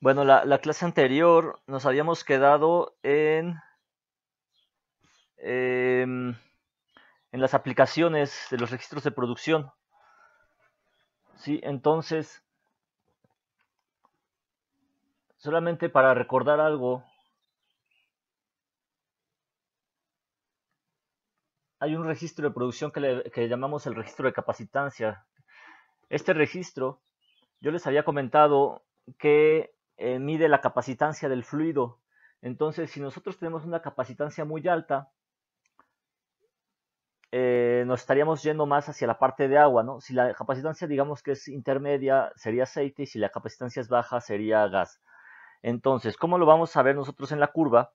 Bueno, la clase anterior nos habíamos quedado em, en las aplicaciones de los registros de producción. Sí, entonces, solamente para recordar algo, hay un registro de producción que llamamos el registro de capacitancia. Este registro, yo les había comentado que mide la capacitancia del fluido. Entonces, si nosotros tenemos una capacitancia muy alta, nos estaríamos yendo más hacia la parte de agua, ¿no? Si la capacitancia, digamos que es intermedia, sería aceite, y si la capacitancia es baja, sería gas. Entonces, ¿cómo lo vamos a ver nosotros en la curva?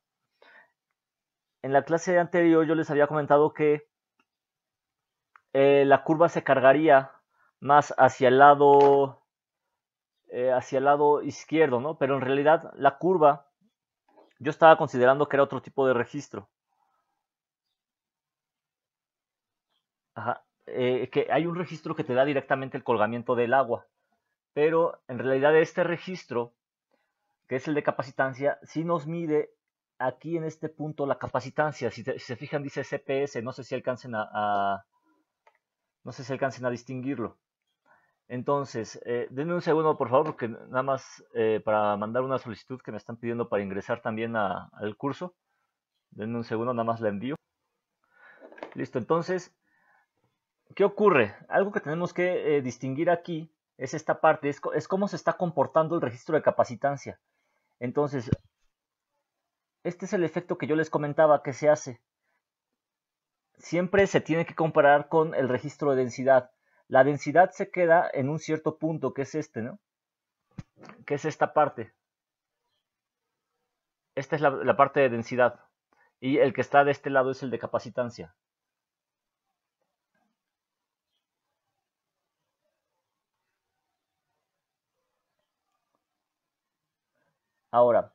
En la clase anterior yo les había comentado que la curva se cargaría más hacia el lado izquierdo, ¿no? Pero en realidad la curva, yo estaba considerando que era otro tipo de registro. Ajá. Que hay un registro que te da directamente el colgamiento del agua, pero en realidad este registro, que es el de capacitancia, sí nos mide aquí en este punto la capacitancia. Si se fijan, dice CPS, no sé si alcancen no sé si alcancen a distinguirlo. Entonces, denme un segundo, por favor, porque nada más para mandar una solicitud que me están pidiendo para ingresar también al curso. Denme un segundo, nada más la envío. Listo, entonces, ¿qué ocurre? Algo que tenemos que distinguir aquí es esta parte, es cómo se está comportando el registro de capacitancia. Entonces, este es el efecto que yo les comentaba que se hace. Siempre se tiene que comparar con el registro de densidad. La densidad se queda en un cierto punto, que es este, ¿no? Que es esta parte. Esta es la parte de densidad. Y el que está de este lado es el de capacitancia. Ahora,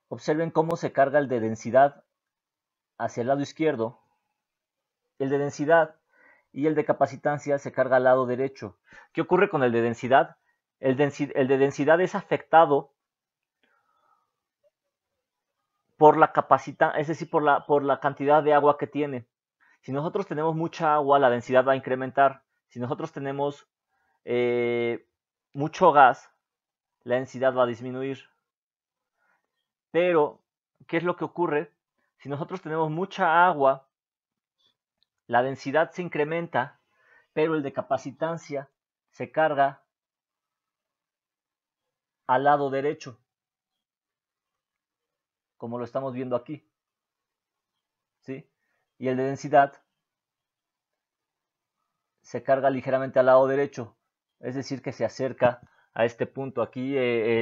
observen cómo se carga el de densidad hacia el lado izquierdo. El de densidad y el de capacitancia se carga al lado derecho. ¿Qué ocurre con el de densidad? El de densidad es afectado por la capacidad, es decir, por la cantidad de agua que tiene. Si nosotros tenemos mucha agua, la densidad va a incrementar. Si nosotros tenemos mucho gas, la densidad va a disminuir. Pero, ¿qué es lo que ocurre? Si nosotros tenemos mucha agua, la densidad se incrementa, pero el de capacitancia se carga al lado derecho, como lo estamos viendo aquí. ¿Sí? Y el de densidad se carga ligeramente al lado derecho, es decir, que se acerca a este punto. Aquí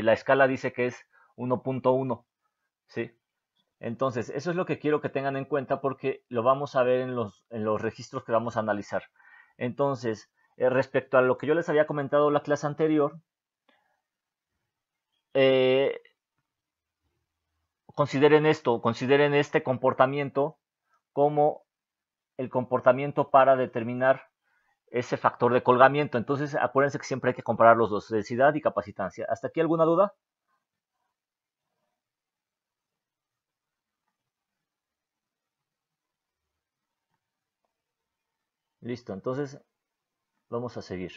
la escala dice que es 1.1, ¿sí? Entonces, eso es lo que quiero que tengan en cuenta porque lo vamos a ver en los registros que vamos a analizar. Entonces, respecto a lo que yo les había comentado en la clase anterior, eh, consideren este comportamiento como el comportamiento para determinar ese factor de colgamiento. Entonces, acuérdense que siempre hay que comparar los dos, densidad y capacitancia. ¿Hasta aquí alguna duda? Listo, entonces vamos a seguir.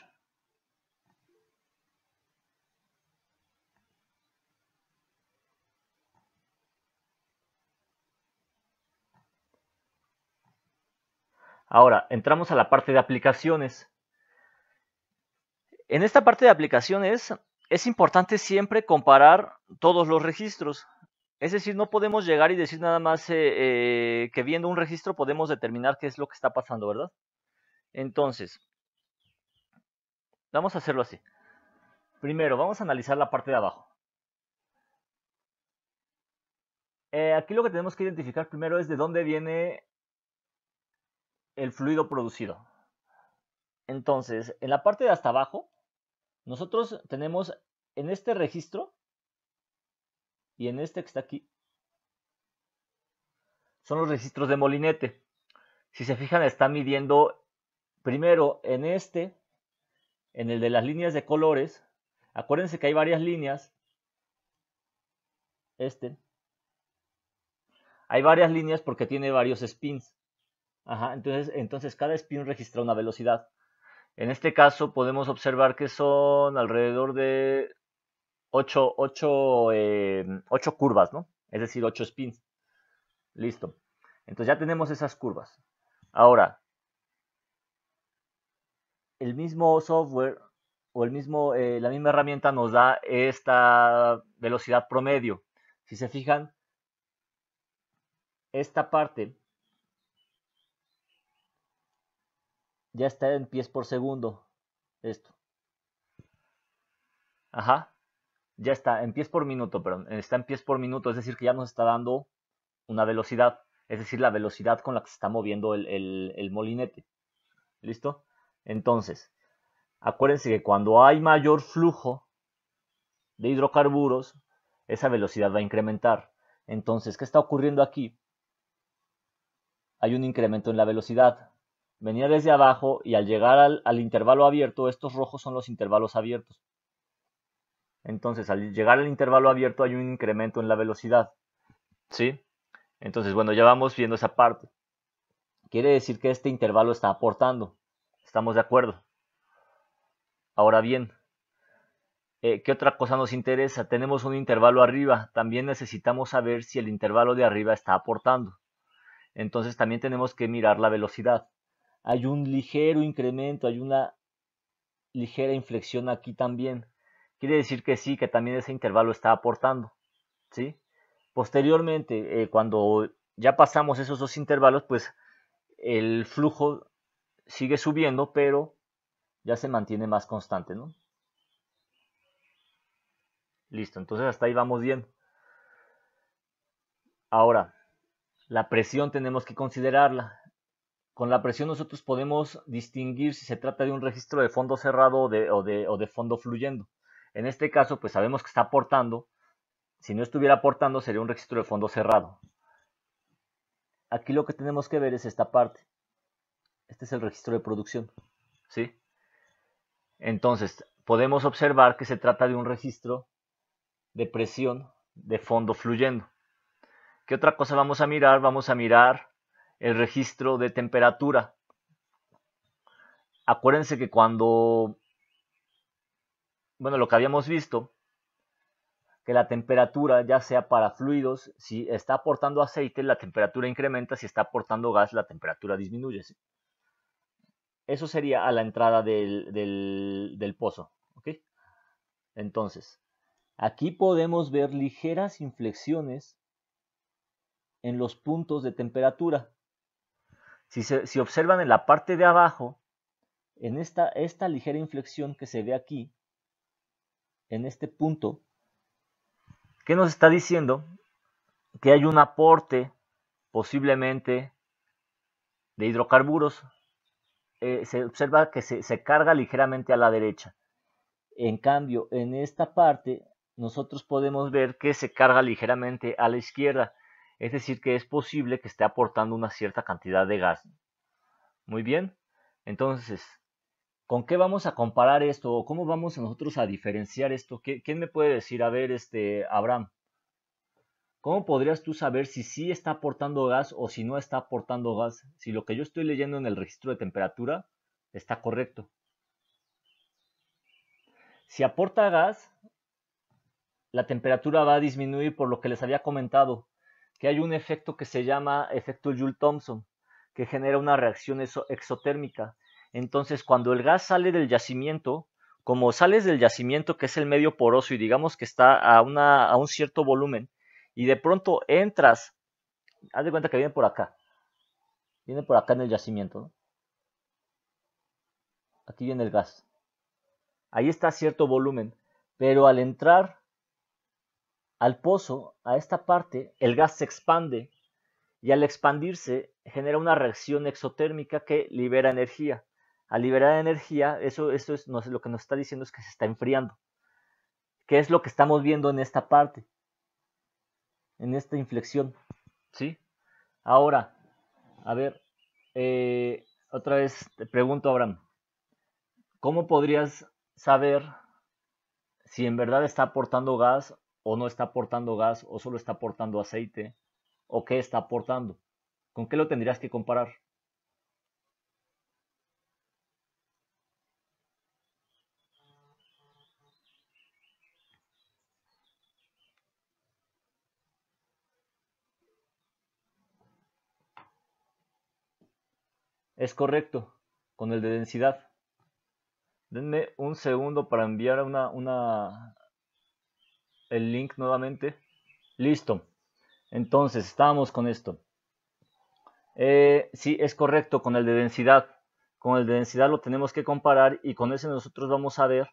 Ahora, entramos a la parte de aplicaciones. En esta parte de aplicaciones es importante siempre comparar todos los registros. Es decir, no podemos llegar y decir nada más que viendo un registro podemos determinar qué es lo que está pasando, ¿verdad? Entonces, vamos a hacerlo así. Primero, vamos a analizar la parte de abajo. Aquí lo que tenemos que identificar primero es de dónde viene el fluido producido. Entonces, en la parte de hasta abajo, nosotros tenemos en este registro y en este que está aquí, son los registros de molinete. Si se fijan, está midiendo primero en en el de las líneas de colores. Acuérdense que hay varias líneas hay varias líneas porque tiene varios spins. Ajá, entonces cada spin registra una velocidad. En este caso podemos observar que son alrededor de 8 curvas, ¿no? Es decir, 8 spins. Listo. Entonces ya tenemos esas curvas. Ahora, el mismo software o la misma herramienta nos da esta velocidad promedio. Si se fijan, esta parte ya está en pies por segundo. Esto. Ajá. Ya está en pies por minuto, perdón. Está en pies por minuto, es decir, que ya nos está dando una velocidad. Es decir, la velocidad con la que se está moviendo el molinete. ¿Listo? Entonces, acuérdense que cuando hay mayor flujo de hidrocarburos, esa velocidad va a incrementar. Entonces, ¿qué está ocurriendo aquí? Hay un incremento en la velocidad. Venía desde abajo y al llegar al intervalo abierto, estos rojos son los intervalos abiertos. Entonces, al llegar al intervalo abierto hay un incremento en la velocidad. ¿Sí? Entonces, bueno, ya vamos viendo esa parte. Quiere decir que este intervalo está aportando. ¿Estamos de acuerdo? Ahora bien, ¿qué otra cosa nos interesa? Tenemos un intervalo arriba. También necesitamos saber si el intervalo de arriba está aportando. Entonces también tenemos que mirar la velocidad. Hay un ligero incremento, hay una ligera inflexión aquí también. Quiere decir que sí, que también ese intervalo está aportando. ¿Sí? Posteriormente, cuando ya pasamos esos dos intervalos, pues el flujo sigue subiendo, pero ya se mantiene más constante, ¿no? Listo, entonces hasta ahí vamos bien. Ahora, la presión tenemos que considerarla. Con la presión nosotros podemos distinguir si se trata de un registro de fondo cerrado o de fondo fluyendo. En este caso, pues sabemos que está aportando. Si no estuviera aportando, sería un registro de fondo cerrado. Aquí lo que tenemos que ver es esta parte. Este es el registro de producción, ¿sí? Entonces, podemos observar que se trata de un registro de presión de fondo fluyendo. ¿Qué otra cosa vamos a mirar? Vamos a mirar el registro de temperatura. Acuérdense que lo que habíamos visto, que la temperatura, ya sea para fluidos, si está aportando aceite, la temperatura incrementa, si está aportando gas, la temperatura disminuye. ¿Sí? Eso sería a la entrada del pozo. ¿Okay? Entonces, aquí podemos ver ligeras inflexiones en los puntos de temperatura. Si observan en la parte de abajo, en esta ligera inflexión que se ve aquí, en este punto, ¿qué nos está diciendo? Que hay un aporte posiblemente de hidrocarburos. Se observa que se carga ligeramente a la derecha. En cambio, en esta parte, nosotros podemos ver que se carga ligeramente a la izquierda. Es decir, que es posible que esté aportando una cierta cantidad de gas. Muy bien. Entonces, ¿con qué vamos a comparar esto? ¿O cómo vamos nosotros a diferenciar esto? ¿Quién me puede decir? A ver, Abraham, ¿cómo podrías tú saber si sí está aportando gas o si no está aportando gas? Si lo que yo estoy leyendo en el registro de temperatura está correcto. Si aporta gas, la temperatura va a disminuir por lo que les había comentado, que hay un efecto que se llama efecto Joule-Thomson, que genera una reacción exotérmica. Entonces, cuando el gas sale del yacimiento, como sales del yacimiento, que es el medio poroso, y digamos que está a un cierto volumen, y de pronto entras, haz de cuenta que viene por acá en el yacimiento, ¿no? Aquí viene el gas. Ahí está a cierto volumen, pero al entrar al pozo, a esta parte, el gas se expande y al expandirse genera una reacción exotérmica que libera energía. Al liberar energía, eso es lo que nos está diciendo es que se está enfriando. ¿Qué es lo que estamos viendo en esta parte? En esta inflexión. ¿Sí? Ahora, a ver, otra vez te pregunto, Abraham, ¿cómo podrías saber si en verdad está aportando gas o no está aportando gas, o solo está aportando aceite, o qué está aportando. ¿Con qué lo tendrías que comparar? Es correcto, con el de densidad. Denme un segundo para enviar el link nuevamente. Listo. Entonces, estábamos con esto. Sí, es correcto, con el de densidad. Con el de densidad lo tenemos que comparar y con ese nosotros vamos a ver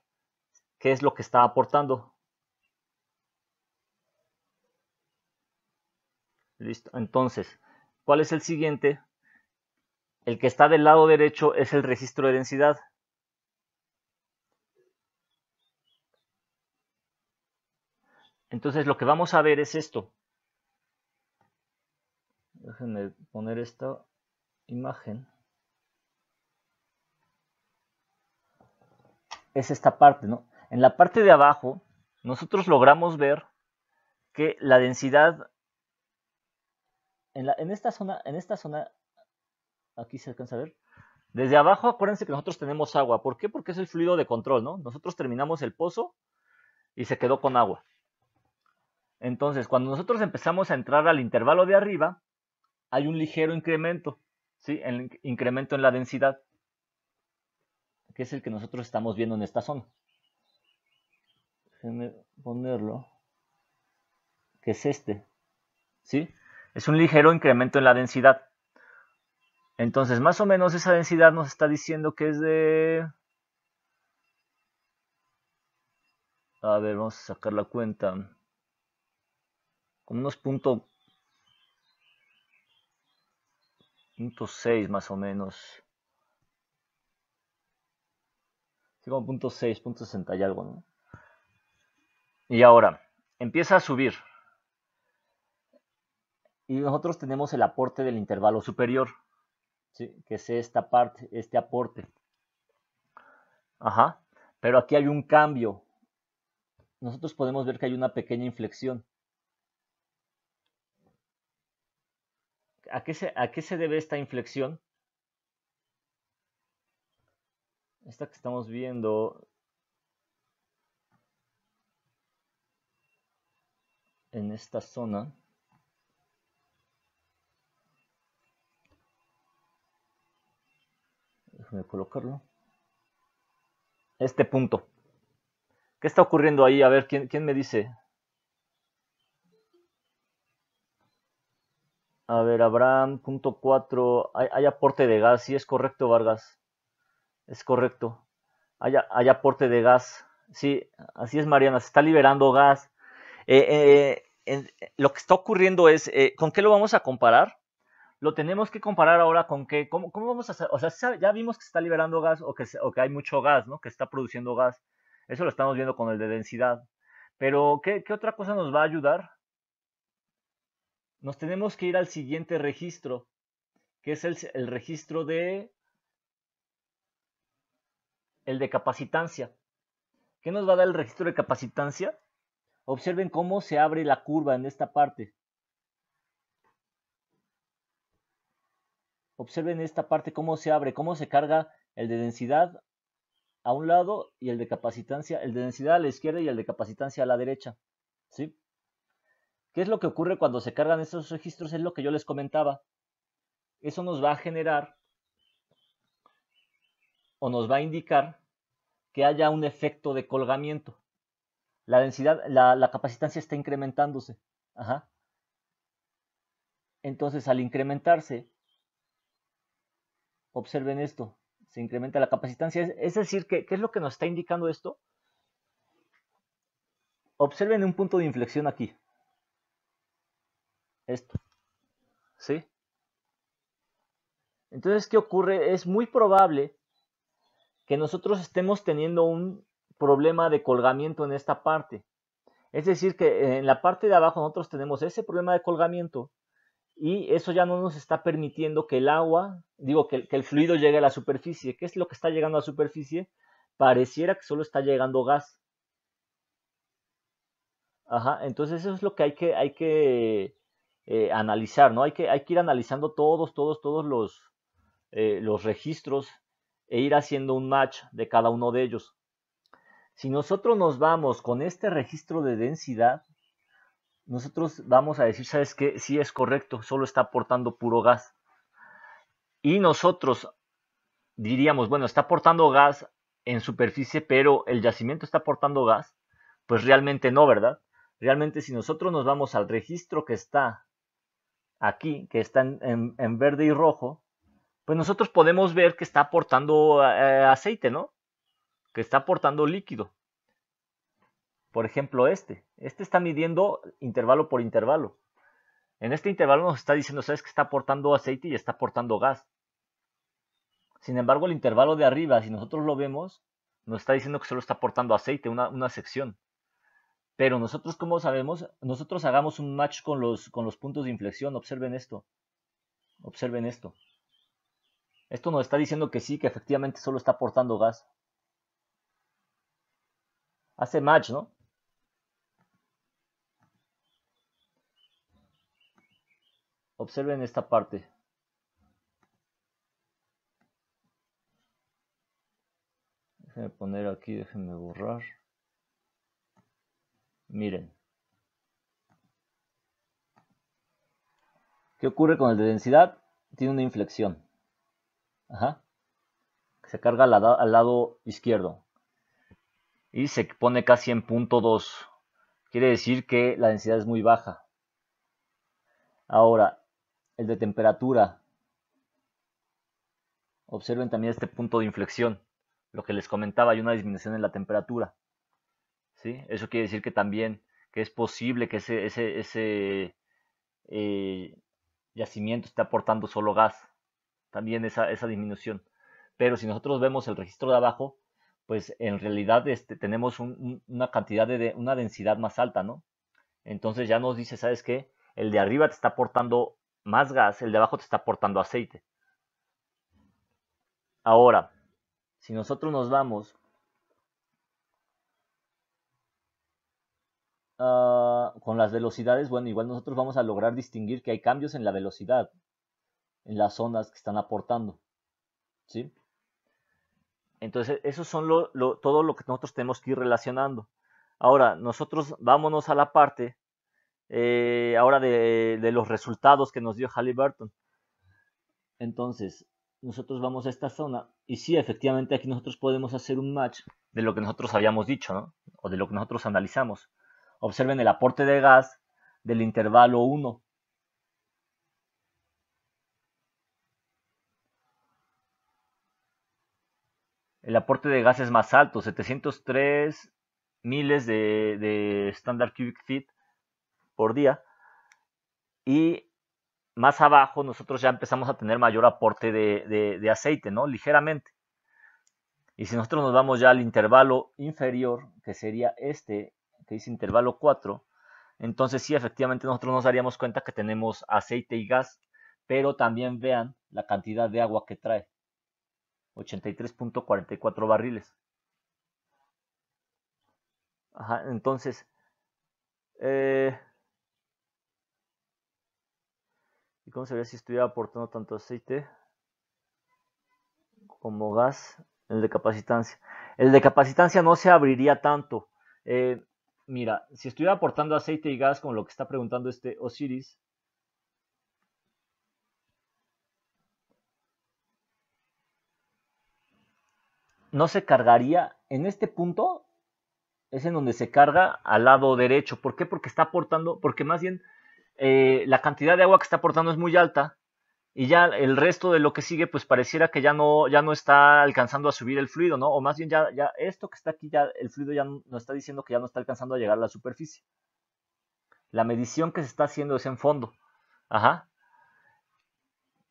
qué es lo que está aportando. Listo. Entonces, ¿cuál es el siguiente? El que está del lado derecho es el registro de densidad. Entonces, lo que vamos a ver es esto. Déjenme poner esta imagen. Es esta parte, ¿no? En la parte de abajo, nosotros logramos ver que la densidad en esta zona, aquí se alcanza a ver. Desde abajo, acuérdense que nosotros tenemos agua. ¿Por qué? Porque es el fluido de control, ¿no? Nosotros terminamos el pozo y se quedó con agua. Entonces, cuando nosotros empezamos a entrar al intervalo de arriba, hay un ligero incremento, ¿sí? El incremento en la densidad, que es el que nosotros estamos viendo en esta zona. Déjenme ponerlo, que es este, ¿sí? Es un ligero incremento en la densidad. Entonces, más o menos esa densidad nos está diciendo que es de... A ver, vamos a sacar la cuenta. Con unos punto 6 más o menos. Sí, como punto 6, punto 60 y algo, ¿no? Y ahora, empieza a subir. Y nosotros tenemos el aporte del intervalo superior, ¿sí? Que es esta parte, este aporte. Ajá. Pero aquí hay un cambio. Nosotros podemos ver que hay una pequeña inflexión. ¿A qué se debe esta inflexión? Esta que estamos viendo en esta zona. Déjame colocarlo. Este punto. ¿Qué está ocurriendo ahí? A ver, ¿quién me dice? A ver, Abraham, punto 4. Hay aporte de gas. Sí, es correcto, Vargas. Es correcto. Hay aporte de gas. Sí, así es, Mariana. Se está liberando gas. Lo que está ocurriendo es, ¿con qué lo vamos a comparar? Lo tenemos que comparar ahora con qué. ¿Cómo vamos a hacer? O sea, ya vimos que se está liberando gas o que hay mucho gas, ¿no? Que está produciendo gas. Eso lo estamos viendo con el de densidad. Pero, ¿qué otra cosa nos va a ayudar? Nos tenemos que ir al siguiente registro, que es el registro el de capacitancia. ¿Qué nos va a dar el registro de capacitancia? Observen cómo se abre la curva en esta parte. Observen esta parte cómo se abre, cómo se carga el de densidad a un lado y el de capacitancia, el de densidad a la izquierda y el de capacitancia a la derecha. ¿Sí? ¿Qué es lo que ocurre cuando se cargan estos registros? Es lo que yo les comentaba. Eso nos va a generar o nos va a indicar que haya un efecto de colgamiento. La densidad, la capacitancia está incrementándose. Ajá. Entonces, al incrementarse, observen esto, se incrementa la capacitancia. Es decir, ¿qué es lo que nos está indicando esto? Observen un punto de inflexión aquí. Esto. ¿Sí? Entonces, ¿qué ocurre? Es muy probable que nosotros estemos teniendo un problema de colgamiento en esta parte. Es decir, que en la parte de abajo nosotros tenemos ese problema de colgamiento y eso ya no nos está permitiendo que el agua, que el fluido llegue a la superficie. ¿Qué es lo que está llegando a la superficie? Pareciera que solo está llegando gas. Ajá, entonces eso es lo que hay que analizar, ¿no? Hay que ir analizando todos los registros e ir haciendo un match de cada uno de ellos. Si nosotros nos vamos con este registro de densidad, nosotros vamos a decir, ¿sabes qué? Sí es correcto, solo está aportando puro gas. Y nosotros diríamos, bueno, está aportando gas en superficie, pero el yacimiento está aportando gas. Pues realmente no, ¿verdad? Realmente si nosotros nos vamos al registro que está aquí, que está en verde y rojo, pues nosotros podemos ver que está aportando aceite, ¿no? Que está aportando líquido. Por ejemplo, este está midiendo intervalo por intervalo. En este intervalo nos está diciendo, ¿sabes? Que está aportando aceite y está aportando gas. Sin embargo, el intervalo de arriba, si nosotros lo vemos, nos está diciendo que solo está aportando aceite, una sección. Pero nosotros, ¿cómo sabemos? Nosotros hagamos un match con los puntos de inflexión. Observen esto. Observen esto. Esto nos está diciendo que sí, que efectivamente solo está aportando gas. Hace match, ¿no? Observen esta parte. Déjenme poner aquí, déjenme borrar. Miren. ¿Qué ocurre con el de densidad? Tiene una inflexión. Ajá. Se carga al lado izquierdo. Y se pone casi en punto 2. Quiere decir que la densidad es muy baja. Ahora, el de temperatura. Observen también este punto de inflexión. Lo que les comentaba, hay una disminución en la temperatura. ¿Sí? Eso quiere decir que también que es posible que ese yacimiento esté aportando solo gas. También esa disminución. Pero si nosotros vemos el registro de abajo, pues en realidad tenemos una cantidad una densidad más alta, ¿no? Entonces ya nos dice, ¿sabes qué? El de arriba te está aportando más gas, el de abajo te está aportando aceite. Ahora, si nosotros nos vamos con las velocidades, bueno, igual nosotros vamos a lograr distinguir que hay cambios en la velocidad, en las zonas que están aportando, ¿sí? Entonces, eso son todo lo que nosotros tenemos que ir relacionando. Ahora, nosotros vámonos a la parte ahora de los resultados que nos dio Halliburton. Entonces, nosotros vamos a esta zona y sí, efectivamente aquí nosotros podemos hacer un match de lo que nosotros habíamos dicho, ¿no? O de lo que nosotros analizamos. Observen el aporte de gas del intervalo 1. El aporte de gas es más alto, 703 miles de standard cubic feet por día. Y más abajo nosotros ya empezamos a tener mayor aporte de aceite, ¿no? Ligeramente. Y si nosotros nos vamos ya al intervalo inferior, que sería este, que dice intervalo 4, entonces sí, efectivamente nosotros nos daríamos cuenta que tenemos aceite y gas, pero también vean la cantidad de agua que trae, 83.44 barriles. Ajá, entonces, eh, ¿y cómo se vería si estuviera aportando tanto aceite como gas? El de capacitancia. El de capacitancia no se abriría tanto. Eh, Mira, si estuviera aportando aceite y gas, como lo que está preguntando este Osiris, no se cargaría en este punto, es en donde se carga al lado derecho. ¿Por qué? Porque está aportando, porque más bien la cantidad de agua que está aportando es muy alta y ya el resto de lo que sigue pues pareciera que ya no está alcanzando a subir el fluido, ¿no? O más bien ya esto que está aquí, ya el fluido ya nos está diciendo que ya no está alcanzando a llegar a la superficie. La medición que se está haciendo es en fondo. Ajá.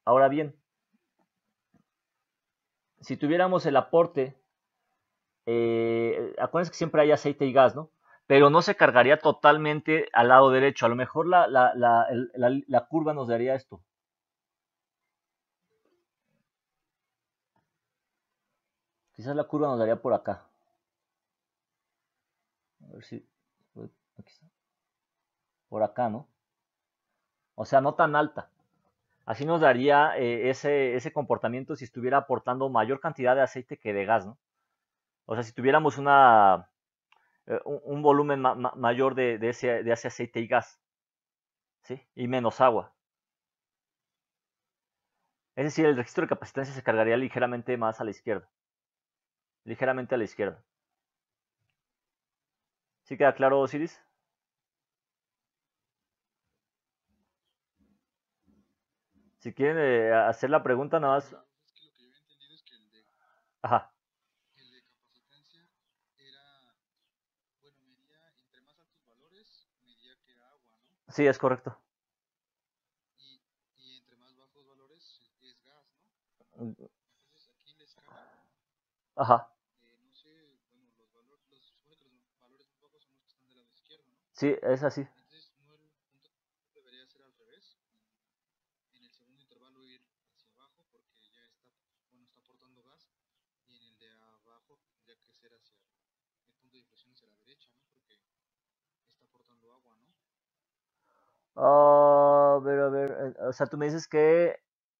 Ahora bien, si tuviéramos el aporte, acuérdense que siempre hay aceite y gas, ¿no? Pero no se cargaría totalmente al lado derecho. A lo mejor la curva nos daría esto. Quizás la curva nos daría por acá. A ver si. Aquí está. por acá, ¿no? O sea, no tan alta. Así nos daría ese comportamiento si estuviera aportando mayor cantidad de aceite que de gas, ¿no? O sea, si tuviéramos un volumen mayor de ese aceite y gas, ¿sí? Y menos agua. Es decir, el registro de capacitancia se cargaría ligeramente más a la izquierda. Ligeramente a la izquierda. ¿Sí queda claro, Osiris? Si quieren hacer la pregunta, nada más. Es que lo que yo había entendido es que Ajá. el de capacitancia era, bueno, medía, entre más altos valores, medía que era agua, ¿no? Sí, es correcto. Y, y entre más bajos valores es gas, ¿no? Entonces aquí en la escala, Ajá. no sé, bueno, los valores, supone que los valores más bajos son los que están del lado izquierdo, ¿no? Sí, es así. Entonces, no el punto debería ser al revés. En el segundo intervalo ir hacia abajo porque ya está, bueno, está aportando gas. Y en el de abajo tendría que ser hacia el punto de inflexión hacia la derecha, ¿no? Porque está aportando agua, ¿no? A ver, o sea, tú me dices que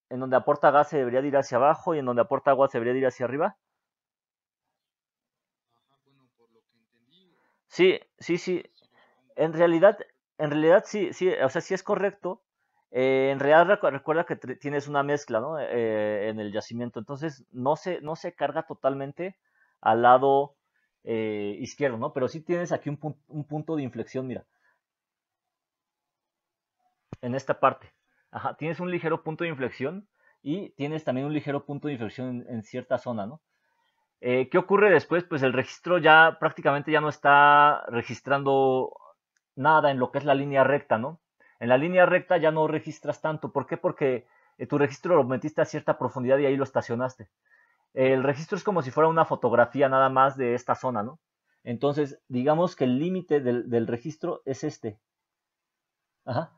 en donde aporta gas se debería de ir hacia abajo y en donde aporta agua se debería de ir hacia arriba. Ajá, bueno, por lo que entendí, Sí, sí, sí. así lo supongo. En realidad, en realidad sí, sí, o sea, sí es correcto. En realidad recuerda que tienes una mezcla, ¿no? En el yacimiento, entonces no se carga totalmente al lado izquierdo, ¿no? Pero sí tienes aquí un punto de inflexión, mira, en esta parte. Ajá, tienes un ligero punto de inflexión y tienes también un ligero punto de inflexión en cierta zona, ¿no? ¿Qué ocurre después? Pues el registro ya prácticamente ya no está registrando nada en lo que es la línea recta, ¿no? En la línea recta ya no registras tanto. ¿Por qué? Porque tu registro lo metiste a cierta profundidad y ahí lo estacionaste. El registro es como si fuera una fotografía nada más de esta zona, ¿no? Entonces, digamos que el límite del registro es este. Ajá.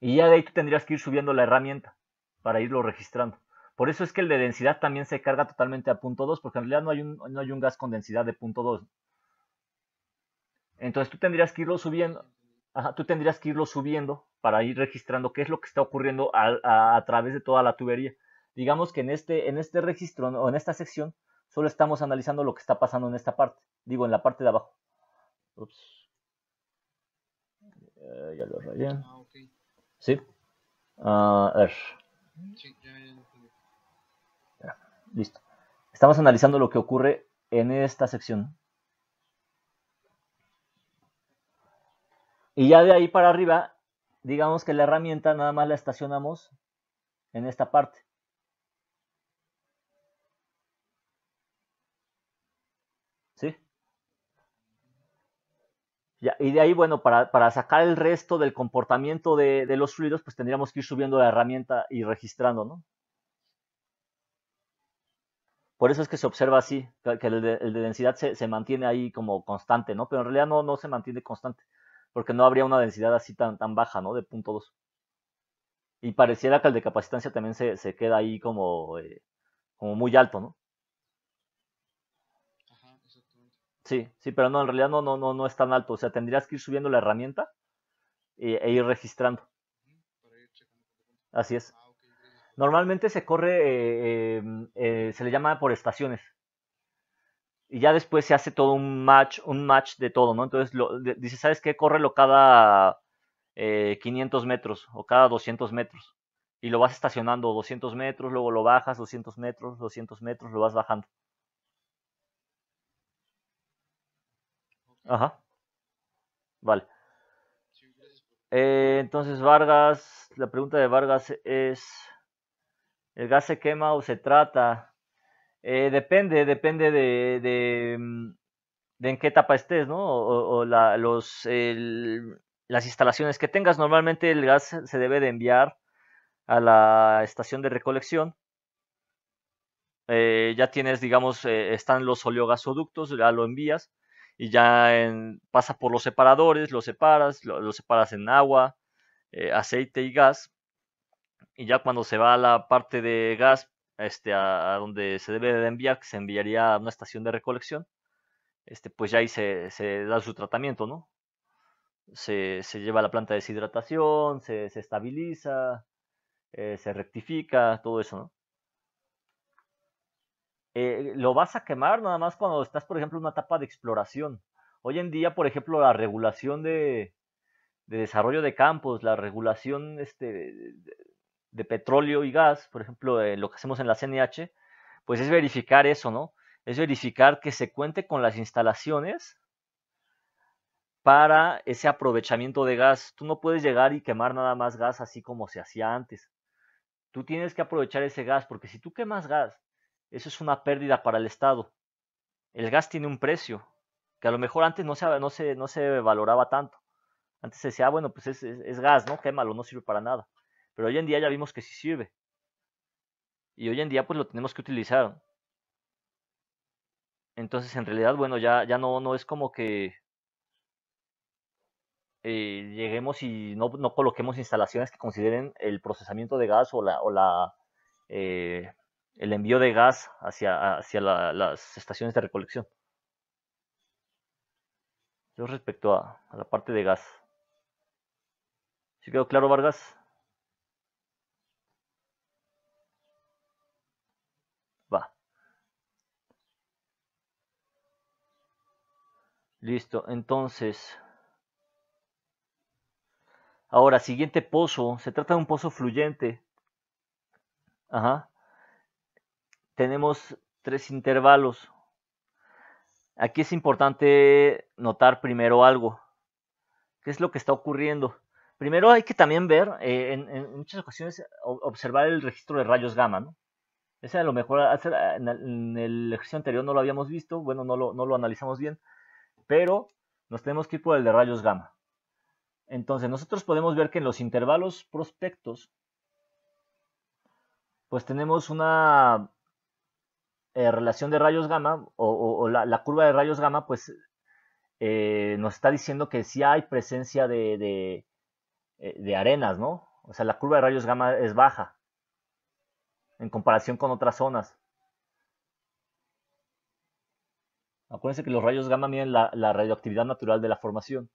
Y ya de ahí tú tendrías que ir subiendo la herramienta para irlo registrando. Por eso es que el de densidad también se carga totalmente a punto 2, porque en realidad no hay un gas con densidad de punto 2. Entonces tú tendrías que irlo Ok, subiendo, entendí. ajá, tú tendrías que irlo subiendo para ir registrando qué es lo que está ocurriendo a través de toda la tubería. Digamos que en este registro o en esta sección solo estamos analizando lo que está pasando en esta parte, digo en la parte de abajo. Ups, ya lo rayé. Ah, ok. Sí. A ver, Sí, ya entendí. listo. Estamos analizando lo que ocurre en esta sección. Y ya de ahí para arriba, digamos que la herramienta nada más la estacionamos en esta parte. ¿Sí? Ya, y de ahí, bueno, para sacar el resto del comportamiento de los fluidos, pues tendríamos que ir subiendo la herramienta y registrando, ¿no? Por eso es que se observa así, que el de densidad se mantiene ahí como constante, ¿no? Pero en realidad no se mantiene constante, porque no habría una densidad así tan baja, ¿no? De punto 2. Y pareciera que el de capacitancia también se queda ahí como muy alto, ¿no? Ajá, exactamente. Sí, sí, pero no, en realidad no es tan alto. O sea, tendrías que ir subiendo la herramienta ir registrando. Ujú, para ir checando punto a punto. Así es. Ah, ok, gracias por eso. Normalmente se corre, se le llama por estaciones. Y ya después se hace todo un match de todo, ¿no? Entonces dice, ¿sabes qué? Córrelo cada 500 metros o cada 200 metros. Y lo vas estacionando 200 metros, luego lo bajas 200 metros, 200 metros, lo vas bajando. Ok, Ajá, vale. sí, gracias por... Entonces Vargas, la pregunta de Vargas es, ¿el gas se quema o se trata? Depende de en qué etapa estés, ¿no? O las instalaciones que tengas. Normalmente el gas se debe de enviar a la estación de recolección. Ya tienes, digamos, están los oleogasoductos, ya lo envías y ya pasa por los separadores, lo separas, lo separas en agua, aceite y gas. Y ya cuando se va a la parte de gas, a donde se debe de enviar, que se enviaría a una estación de recolección, pues ya ahí se da su tratamiento, ¿no? se lleva a la planta de deshidratación, se estabiliza, se rectifica, todo eso, ¿no? Lo vas a quemar nada más cuando estás, por ejemplo, en una etapa de exploración. Hoy en día, por ejemplo, la regulación de desarrollo de campos, la regulación de petróleo y gas, por ejemplo, lo que hacemos en la CNH, pues es verificar eso, ¿no? Es verificar que se cuente con las instalaciones para ese aprovechamiento de gas. Tú no puedes llegar y quemar nada más gas así como se hacía antes. Tú tienes que aprovechar ese gas, porque si tú quemas gas, eso es una pérdida para el Estado. El gas tiene un precio, que a lo mejor antes no se valoraba tanto. Antes se decía, bueno, pues es gas, ¿no? Quémalo, no sirve para nada. Pero hoy en día ya vimos que sí sirve. Y hoy en día pues lo tenemos que utilizar. Entonces en realidad, bueno, ya no es como que lleguemos y no coloquemos instalaciones que consideren el procesamiento de gas eh, el envío de gas hacia las estaciones de recolección. Eso respecto a la parte de gas. ¿Sí quedó claro, Vargas? Va. Listo. Entonces, ahora, siguiente pozo. Se trata de un pozo fluyente. Ajá. Tenemos 3 intervalos. Aquí es importante notar primero algo. ¿Qué es lo que está ocurriendo? Primero hay que también ver, en muchas ocasiones, observar el registro de rayos gamma, ¿no? Ese a lo mejor en el ejercicio anterior no lo habíamos visto, bueno, no lo analizamos bien, pero nos tenemos que ir por el de rayos gamma. Entonces, nosotros podemos ver que en los intervalos prospectos, pues tenemos una relación de rayos gamma, o la curva de rayos gamma, pues nos está diciendo que sí hay presencia de arenas, ¿no? O sea, la curva de rayos gamma es baja en comparación con otras zonas. Acuérdense que los rayos gamma miden la radioactividad natural de la formación.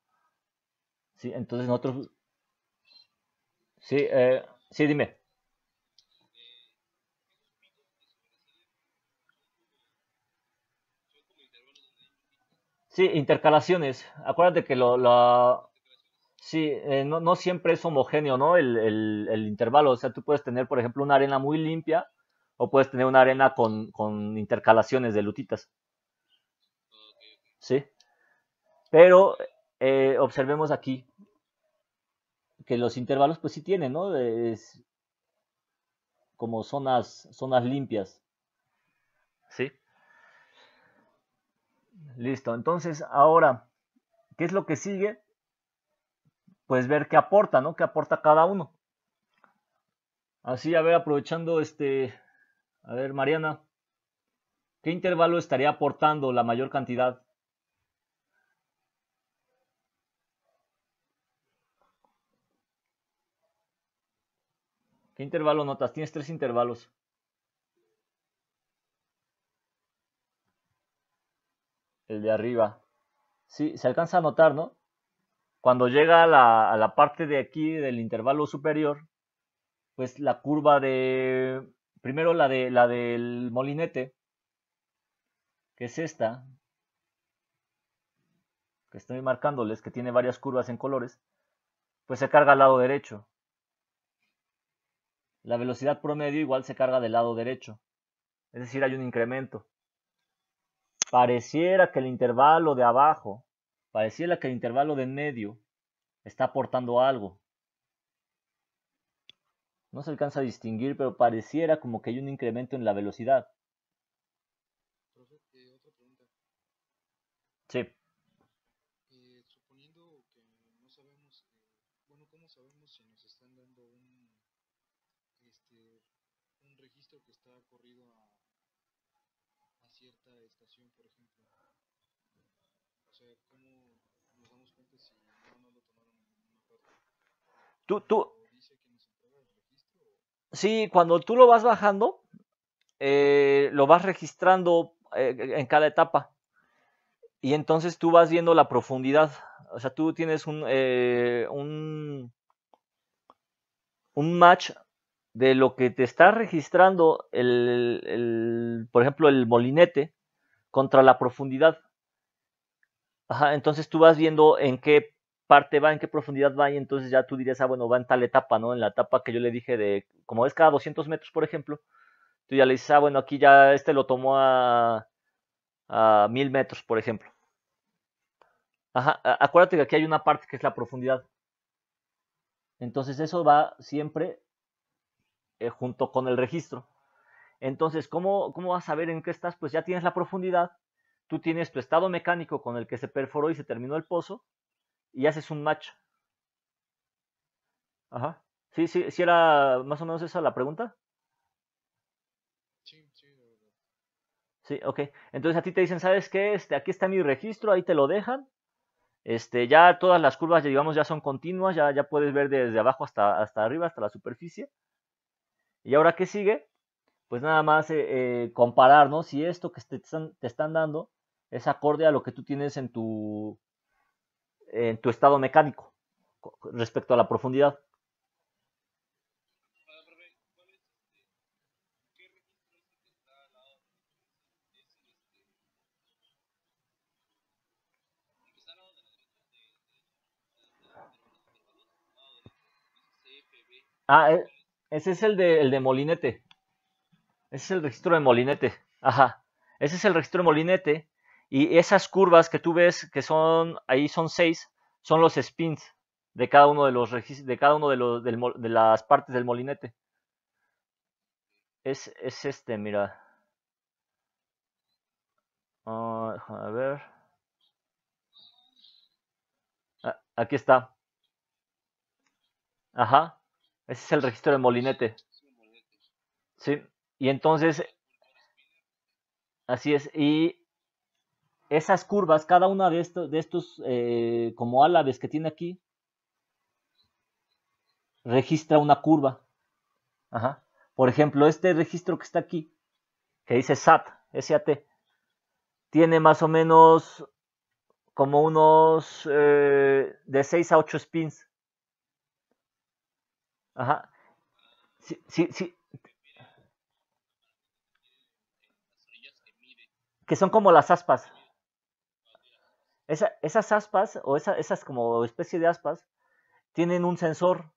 ¿Sí? Entonces nosotros... Sí, sí, dime. Sí, intercalaciones. Acuérdate que sí, no siempre es homogéneo, ¿no? El intervalo. O sea, tú puedes tener, por ejemplo, una arena muy limpia o puedes tener una arena con intercalaciones de lutitas. ¿Sí? Pero observemos aquí que los intervalos pues sí tienen, ¿no? Es como zonas limpias. ¿Sí? Listo. Entonces, ahora, ¿qué es lo que sigue? Pues ver qué aporta, ¿no? ¿Qué aporta cada uno? Así, a ver, aprovechando a ver, Mariana, ¿qué intervalo estaría aportando la mayor cantidad? ¿Qué intervalo notas? Tienes 3 intervalos. El de arriba. Sí, se alcanza a notar, ¿no? Cuando llega a la parte de aquí del intervalo superior, pues la curva primero la del molinete, que es esta, que estoy marcándoles, que tiene varias curvas en colores, pues se carga al lado derecho. La velocidad promedio igual se carga del lado derecho. Es decir, hay un incremento. Pareciera que el intervalo de abajo, pareciera que el intervalo de en medio está aportando algo. No se alcanza a distinguir, pero pareciera como que hay un incremento en la velocidad. Profe, otra pregunta. Sí. Suponiendo que no sabemos, bueno, ¿cómo sabemos si nos están dando un registro que está corrido a cierta estación, por ejemplo? O sea, ¿cómo nos damos cuenta si no lo tomaron en ninguna parte? Tú, ¿Cuando dice que nos entrega el registro? sí, cuando tú lo vas bajando, lo vas registrando en cada etapa. Y entonces tú vas viendo la profundidad. O sea, tú tienes un match de lo que te está registrando por ejemplo, el molinete contra la profundidad. Ajá, entonces tú vas viendo en qué parte va, en qué profundidad va, y entonces ya tú dirías, ah, bueno, va en tal etapa, ¿no? En la etapa que yo le dije de, como es cada 200 metros, por ejemplo, tú ya le dices, ah, bueno, aquí ya lo tomó a 1000 metros, por ejemplo. Ajá, acuérdate que aquí hay una parte que es la profundidad. Entonces eso va siempre junto con el registro. Entonces, ¿cómo vas a ver en qué estás? Pues ya tienes la profundidad, tú tienes tu estado mecánico con el que se perforó y se terminó el pozo, y haces un match. Ajá. Sí, sí, sí era más o menos esa la pregunta. Sí, sí, de verdad. Sí, ok. Entonces a ti te dicen, ¿sabes qué? Aquí está mi registro, ahí te lo dejan. Ya todas las curvas, digamos, ya son continuas, ya puedes ver desde abajo hasta arriba, hasta la superficie. ¿Y ahora qué sigue? Pues nada más comparar, ¿no? Si esto que te están dando es acorde a lo que tú tienes en tu estado mecánico respecto a la profundidad. Ah, profe, ¿cuál es qué registro es el que está al lado de es el que está al lado de la derecha de los intervalos, al lado derecho, dice CFB, Ah, ¿ese cuál es? ese es el de Molinete. Ese es el registro de Molinete. Ajá. Ese es el registro de Molinete. Y esas curvas que tú ves, que ahí son 6, son los spins de cada uno de los de cada uno de las partes del molinete. Es mira. A ver. Aquí está. Ajá. Ese es el registro de molinete. Es un boleto. Sí. Y entonces, Por spinner. así es. Y esas curvas, cada una de estos como álabes que tiene aquí, registra una curva. Ajá. Por ejemplo, este registro que está aquí, que dice SAT, tiene más o menos como unos de 6 a 8 spins. Ajá. Sí, sí, sí, Que mide, las orillas que mide, que son como las aspas. que mide. Ah, mira, Esas aspas, o esas como especie de aspas, tienen un sensor.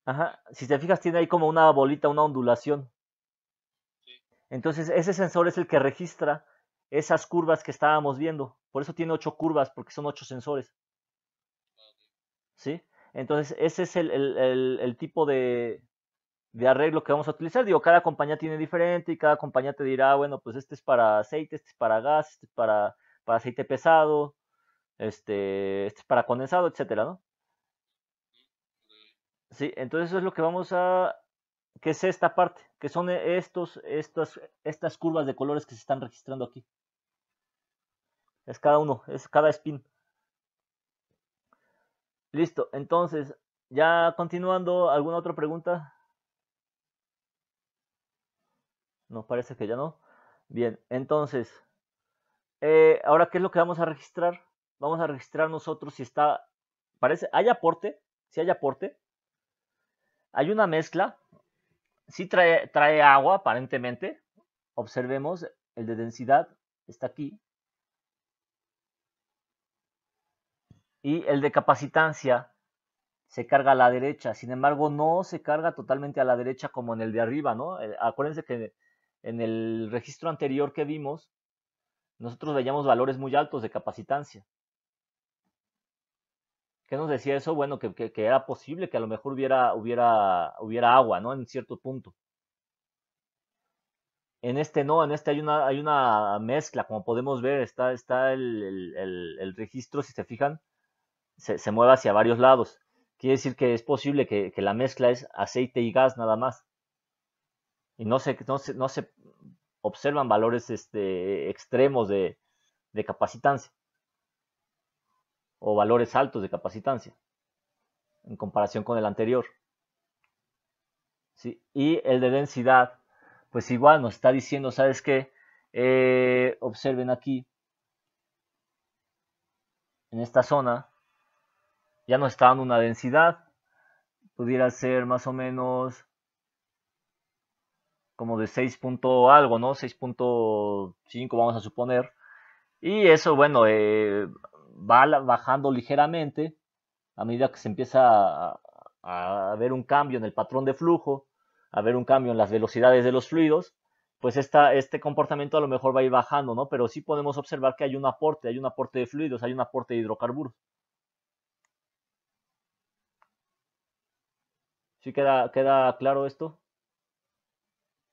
Ajá. Si te fijas, tiene ahí como una bolita, una ondulación. sí. Entonces, ese sensor es el que registra esas curvas que estábamos viendo. Por eso tiene 8 curvas, porque son 8 sensores. Ah, ok. ¿Sí? Entonces, ese es el tipo de arreglo que vamos a utilizar. Digo, cada compañía tiene diferente y cada compañía te dirá, bueno, pues este es para aceite, este es para gas, este es para aceite pesado, este es para condensado, etcétera, ¿no? Ok. Sí, entonces eso es lo que que es esta parte, que son estas curvas de colores que se están registrando aquí. Es cada uno, es cada spin. Listo, entonces, ya continuando, ¿alguna otra pregunta? No, parece que ya no. Bien, entonces, ahora, ¿qué es lo que vamos a registrar? Vamos a registrar nosotros si hay aporte, si hay aporte, hay una mezcla, si trae agua aparentemente, observemos, el de densidad está aquí, y el de capacitancia se carga a la derecha, sin embargo no se carga totalmente a la derecha como en el de arriba, ¿no? Acuérdense que en el registro anterior que vimos, nosotros veíamos valores muy altos de capacitancia. ¿Qué nos decía eso? Bueno, que era posible que a lo mejor hubiera agua, ¿no? En cierto punto. En este no, en este hay una mezcla, como podemos ver, está el registro, si se fijan, se mueve hacia varios lados. Quiere decir que es posible que la mezcla es aceite y gas nada más. Y no se observan valores extremos de capacitancia o valores altos de capacitancia en comparación con el anterior. ¿Sí? Y el de densidad, pues igual nos está diciendo, ¿sabes qué? Observen aquí, en esta zona, ya nos está dando una densidad, pudiera ser más o menos como de 6 punto algo, ¿no? 6.5 vamos a suponer. Y eso, bueno, va bajando ligeramente a medida que se empieza a ver un cambio en el patrón de flujo, a ver un cambio en las velocidades de los fluidos, pues este comportamiento a lo mejor va a ir bajando, ¿no? Pero sí podemos observar que hay un aporte de fluidos, hay un aporte de hidrocarburos. ¿Sí queda claro esto?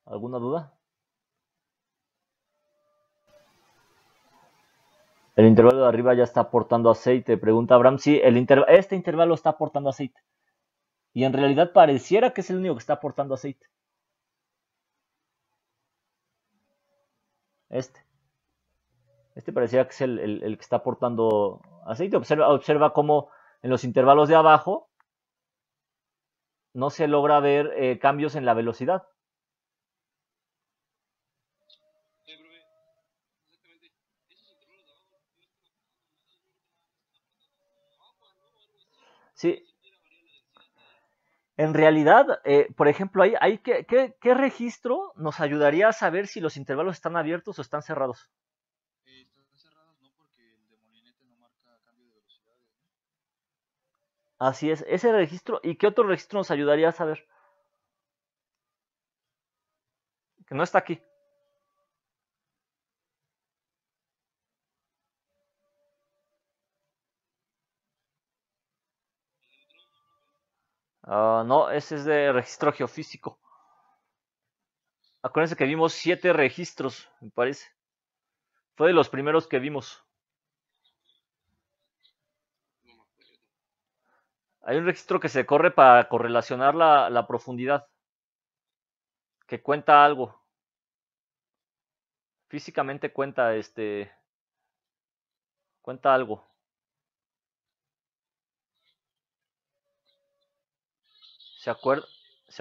¿Alguna duda? El intervalo de arriba ya está aportando aceite, pregunta Abraham. Sí, este intervalo está aportando aceite. Y en realidad pareciera que es el único que está aportando aceite. Este pareciera que es el que está aportando aceite. Observa cómo en los intervalos de abajo no se logra ver cambios en la velocidad. Sí. En realidad, por ejemplo, ¿qué registro nos ayudaría a saber si los intervalos están abiertos o están cerrados? Están cerrados, no, porque el de molinete no marca cambio de velocidades, ¿no? Así es, ese registro. ¿Y qué otro registro nos ayudaría a saber? Que no está aquí. No, ese es de registro geofísico. Acuérdense que vimos 7 registros, me parece. Fue de los primeros que vimos. Hay un registro que se corre para correlacionar la profundidad, que cuenta algo. Físicamente cuenta algo. ¿Se acuerdan? ¿Es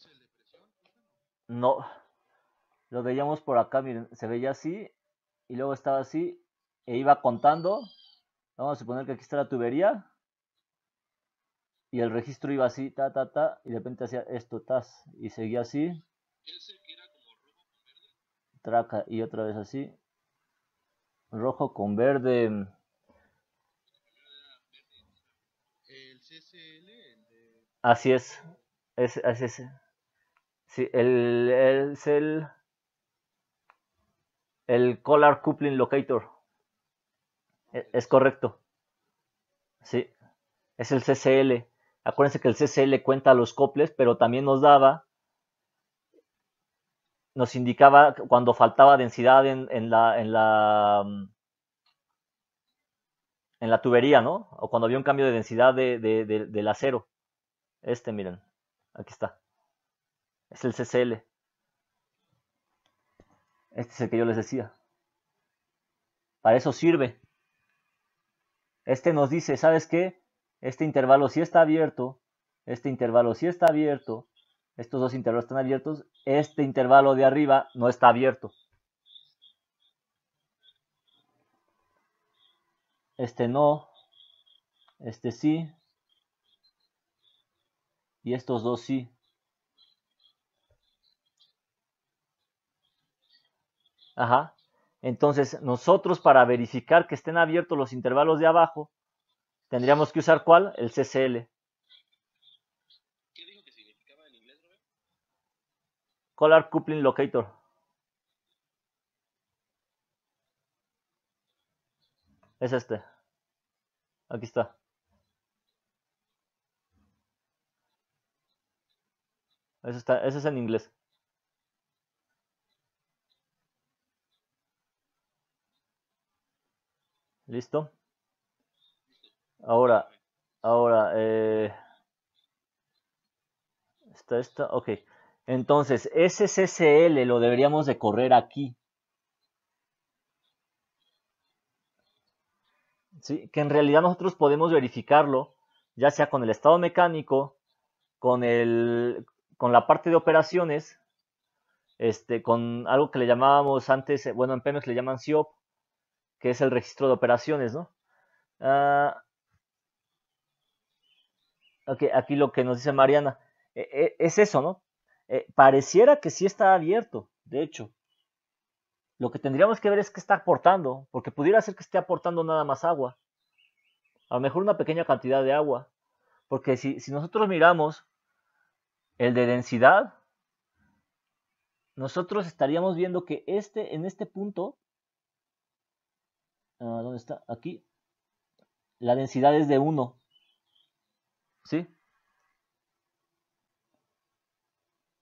el de presión? No, lo veíamos por acá, miren, se veía así y luego estaba así e iba contando. Vamos a suponer que aquí está la tubería y el registro iba así, ta, ta, ta, y de repente hacía esto, tas, y seguía así, ¿Es el que era como rojo con verde? traca, y otra vez así, rojo con verde. El CCL, el de... Así es ese. Sí, es el Collar Coupling Locator. Es correcto. Sí, es el CCL. Acuérdense que el CCL cuenta los coples, pero también nos indicaba cuando faltaba densidad en la tubería, ¿no? O cuando había un cambio de densidad del acero. Miren, aquí está. Es el CCL. Este es el que yo les decía. Para eso sirve. Nos dice, ¿sabes qué? Este intervalo sí está abierto, este intervalo sí está abierto, estos dos intervalos están abiertos, este intervalo de arriba no está abierto. Este no, este sí, y estos dos sí. Ajá. Entonces, nosotros para verificar que estén abiertos los intervalos de abajo, tendríamos que usar ¿cuál? El CCL. ¿Qué dijo que significaba en inglés, Robert? Collar Coupling Locator. Es este. Aquí está. Ese es en inglés. ¿Listo? Ahora, está, ok. Entonces, ese CCL lo deberíamos de correr aquí. ¿Sí? Que en realidad nosotros podemos verificarlo, ya sea con el estado mecánico, con la parte de operaciones, con algo que le llamábamos antes, bueno, en Pemex le llaman SIOP, que es el registro de operaciones, ¿no? Ah, aquí lo que nos dice Mariana, es eso, ¿no? Pareciera que sí está abierto, de hecho. Lo que tendríamos que ver es qué está aportando, porque pudiera ser que esté aportando nada más agua, a lo mejor una pequeña cantidad de agua, porque si nosotros miramos el de densidad, nosotros estaríamos viendo que en este punto, ¿dónde está? Aquí, la densidad es de 1, ¿sí?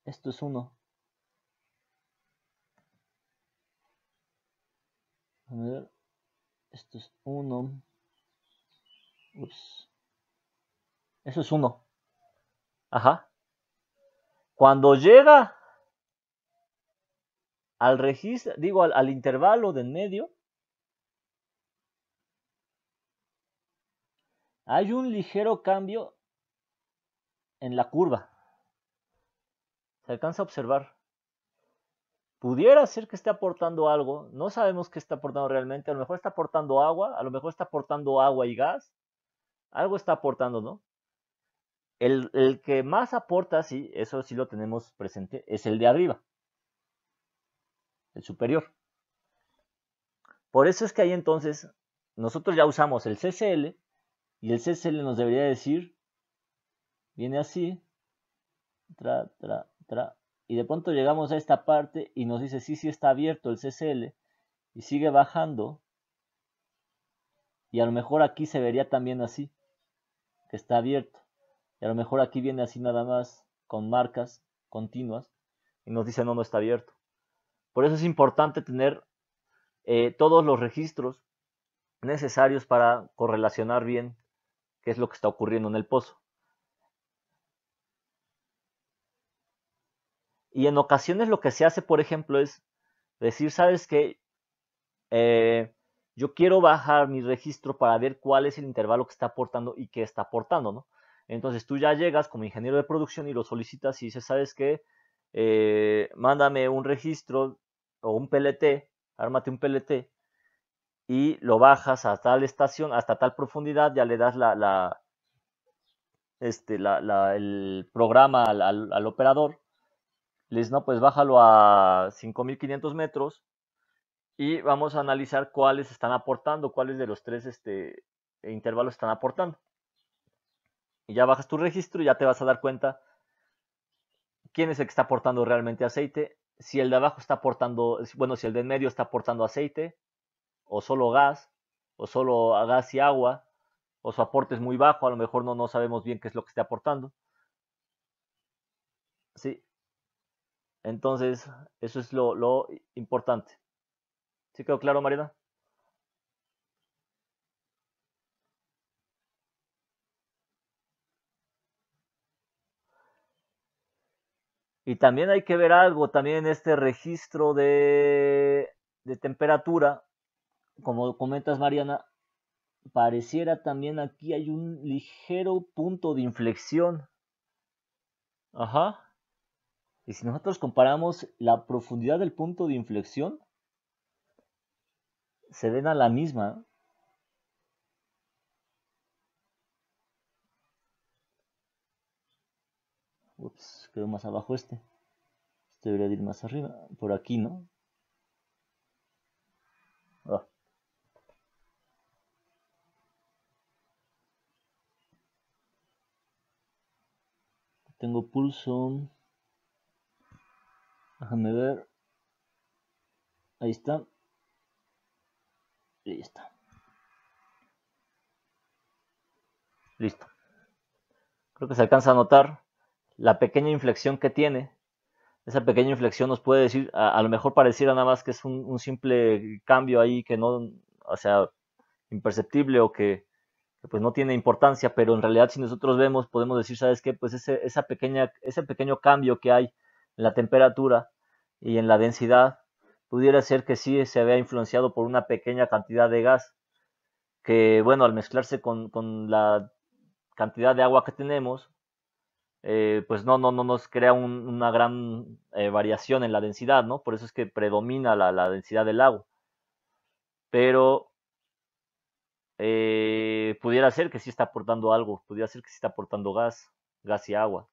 Esto es 1. A ver, esto es 1. Ups. Eso es 1. Ajá. Cuando llega al registro, digo, al intervalo del medio, hay un ligero cambio en la curva. Se alcanza a observar. Pudiera ser que esté aportando algo, no sabemos qué está aportando realmente, a lo mejor está aportando agua, a lo mejor está aportando agua y gas, algo está aportando, ¿no? El que más aporta, sí, eso sí lo tenemos presente, es el de arriba, el superior. Por eso es que ahí entonces nosotros ya usamos el CCL y el CCL nos debería decir, viene así, y de pronto llegamos a esta parte y nos dice, sí está abierto el CCL y sigue bajando y a lo mejor aquí se vería también así, que está abierto. Y a lo mejor aquí viene así nada más, con marcas continuas, y nos dice no está abierto. Por eso es importante tener todos los registros necesarios para correlacionar bien qué es lo que está ocurriendo en el pozo. Y en ocasiones lo que se hace, por ejemplo, es decir, ¿sabes qué? Yo quiero bajar mi registro para ver cuál es el intervalo que está aportando y qué está aportando, ¿no? Entonces tú ya llegas como ingeniero de producción y lo solicitas y dices, ¿sabes qué? Mándame un registro o un PLT, ármate un PLT y lo bajas a tal estación, hasta tal profundidad, ya le das el programa al operador, le dices, no, pues bájalo a 5500 metros y vamos a analizar cuáles están aportando, cuáles de los tres intervalos están aportando. Y ya bajas tu registro y ya te vas a dar cuenta quién es el que está aportando realmente aceite, si el de abajo está aportando, bueno, si el de en medio está aportando aceite, o solo gas y agua, o su aporte es muy bajo, a lo mejor no sabemos bien qué es lo que está aportando. Sí, entonces eso es lo importante. ¿Sí quedó claro, Mariana? Y también hay que ver algo, también en este registro de temperatura, como comentas, Mariana, pareciera también aquí hay un ligero punto de inflexión. Ajá. Y si nosotros comparamos la profundidad del punto de inflexión, se ven a la misma. Ups, quedó más abajo este. Este debería de ir más arriba. Por aquí, ¿no? Ah. Tengo pulso. Déjame ver. Ahí está. Ahí está. Listo. Creo que se alcanza a notar la pequeña inflexión que tiene. Esa pequeña inflexión nos puede decir, a lo mejor pareciera nada más que es un simple cambio ahí que no, o sea, imperceptible o que pues no tiene importancia, pero en realidad si nosotros vemos, podemos decir, ¿sabes qué? Pues ese pequeño cambio que hay en la temperatura y en la densidad, pudiera ser que sí se vea influenciado por una pequeña cantidad de gas, que bueno, al mezclarse con la cantidad de agua que tenemos, pues no nos crea una gran variación en la densidad, ¿no? Por eso es que predomina la densidad del agua. Pero pudiera ser que sí está aportando algo, pudiera ser que sí está aportando gas y agua.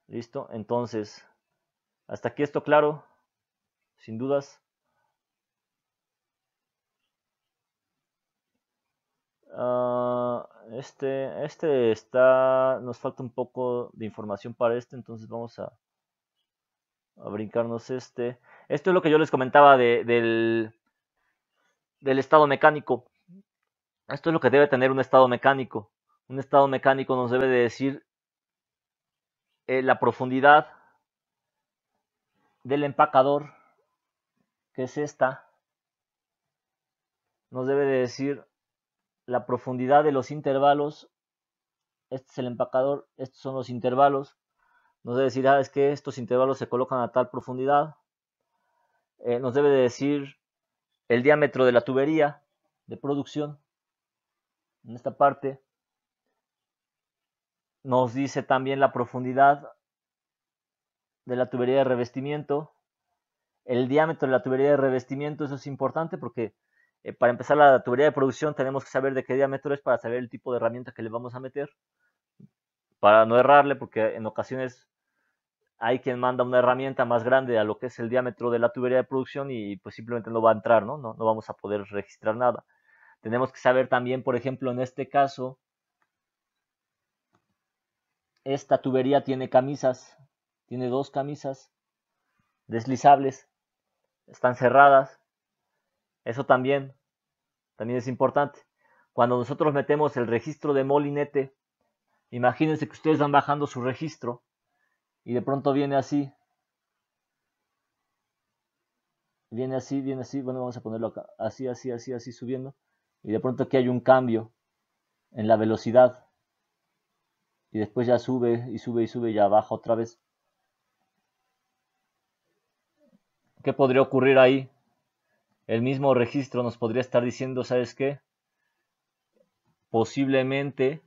¿Listo? Entonces, hasta aquí esto claro, sin dudas. Este está, nos falta un poco de información para entonces vamos a brincarnos este. Esto es lo que yo les comentaba del estado mecánico. Esto es lo que debe tener un estado mecánico. Un estado mecánico nos debe de decir la profundidad del empacador, que es esta. Nos debe de decir la profundidad de los intervalos. Este es el empacador, estos son los intervalos. Nos debe decir, es que estos intervalos se colocan a tal profundidad. Nos debe de decir el diámetro de la tubería de producción. En esta parte nos dice también la profundidad de la tubería de revestimiento, el diámetro de la tubería de revestimiento. Eso es importante porque para empezar la tubería de producción tenemos que saber de qué diámetro es para saber el tipo de herramienta que le vamos a meter, para no errarle, porque en ocasiones hay quien manda una herramienta más grande a lo que es el diámetro de la tubería de producción y pues simplemente no va a entrar, ¿no? No vamos a poder registrar nada. Tenemos que saber también, por ejemplo, en este caso, esta tubería tiene camisas, tiene 2 camisas deslizables, están cerradas. Eso también es importante. Cuando nosotros metemos el registro de molinete, imagínense que ustedes van bajando su registro y de pronto viene así, bueno, vamos a ponerlo acá, así subiendo, y de pronto aquí hay un cambio en la velocidad y después ya sube y ya baja otra vez. ¿Qué podría ocurrir ahí? El mismo registro nos podría estar diciendo, ¿sabes qué? Posiblemente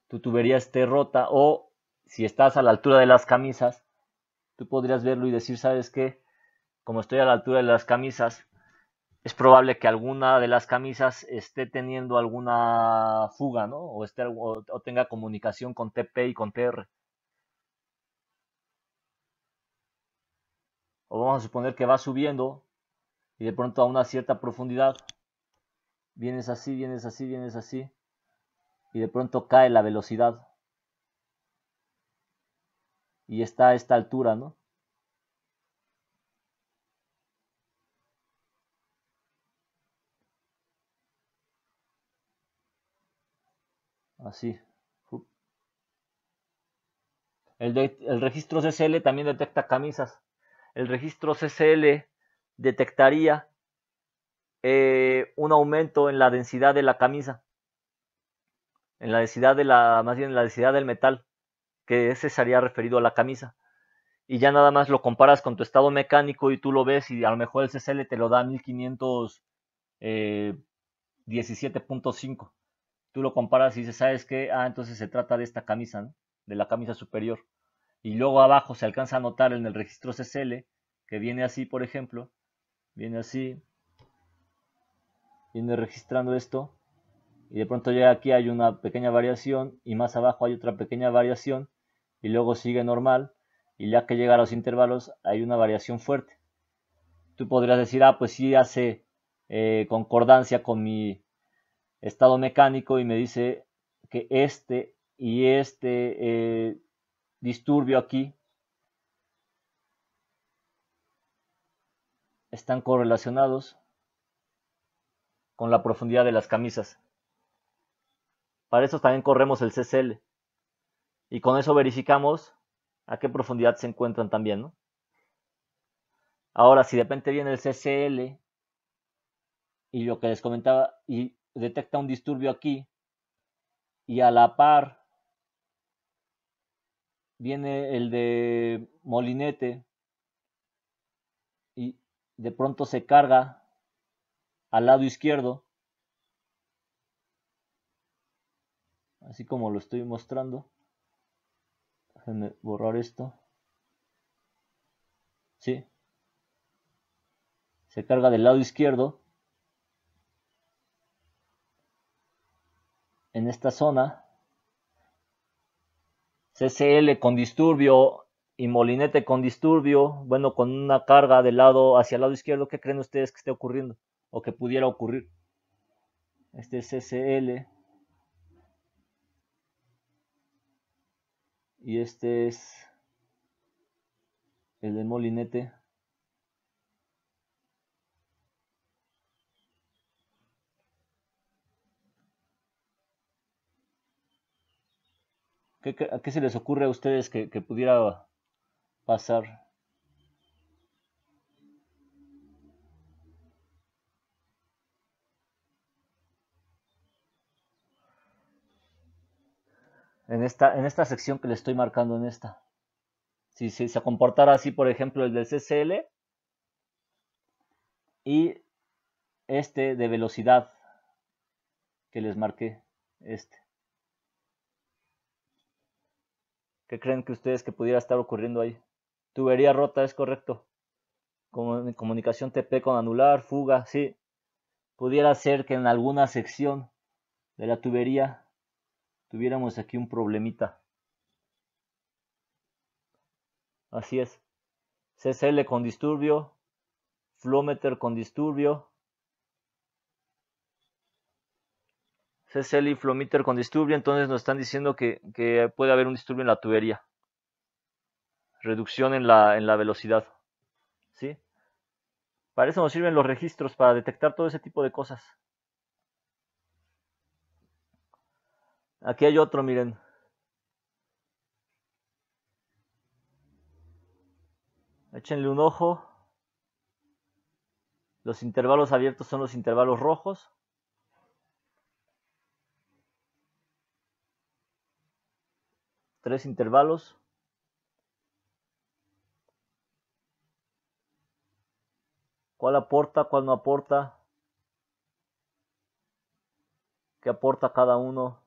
tu tubería esté rota, o si estás a la altura de las camisas, tú podrías verlo y decir, ¿sabes qué? Como estoy a la altura de las camisas, es probable que alguna de las camisas esté teniendo alguna fuga, ¿no? O tenga comunicación con TP y con TR. O vamos a suponer que va subiendo y de pronto a una cierta profundidad vienes así y de pronto cae la velocidad y está a esta altura, ¿no? Así. El registro CCL también detecta camisas. El registro CCL detectaría un aumento en la densidad de la camisa, en la densidad más bien en la densidad del metal, que ese sería referido a la camisa. Y ya nada más lo comparas con tu estado mecánico y tú lo ves y a lo mejor el CCL te lo da 1517.5. Tú lo comparas y dices, ¿sabes qué? Entonces se trata de esta camisa, ¿no? De la camisa superior. Y luego abajo se alcanza a notar en el registro CCL, que viene así, por ejemplo, viene así, viene registrando esto, y de pronto llega aquí, hay una pequeña variación, y más abajo hay otra pequeña variación, y luego sigue normal, y ya que llega a los intervalos hay una variación fuerte. Tú podrías decir, pues sí hace concordancia con mi estado mecánico y me dice que este y este disturbio aquí están correlacionados con la profundidad de las camisas. Para eso también corremos el CCL. Y con eso verificamos a qué profundidad se encuentran también, ¿no? Ahora, si de repente viene el CCL y lo que les comentaba, y detecta un disturbio aquí, y a la par viene el de molinete, y de pronto se carga al lado izquierdo, así como lo estoy mostrando. Déjenme borrar esto. ¿Sí? Se carga del lado izquierdo. En esta zona. CCL con disturbio y molinete con disturbio. Bueno, con una carga del lado hacia el lado izquierdo. ¿Qué creen ustedes que esté ocurriendo? O que pudiera ocurrir. Este es CCL. Y este es el de molinete. ¿A qué se les ocurre a ustedes que pudiera pasar? En esta sección que le estoy marcando en esta. Si se comportara así, por ejemplo, el del CCL y este de velocidad que les marqué, este. ¿Qué creen que ustedes que pudiera estar ocurriendo ahí? Tubería rota, es correcto. Comunicación TP con anular, fuga, sí. Pudiera ser que en alguna sección de la tubería tuviéramos aquí un problemita. Así es. CCL con disturbio, flowmeter con disturbio, CCL y flowmeter con disturbio, entonces nos están diciendo que puede haber un disturbio en la tubería. Reducción en la velocidad. ¿Sí? Para eso nos sirven los registros, para detectar todo ese tipo de cosas. Aquí hay otro, miren. Échenle un ojo. Los intervalos abiertos son los intervalos rojos. Tres intervalos. ¿Cuál aporta? ¿Cuál no aporta? ¿Qué aporta cada uno?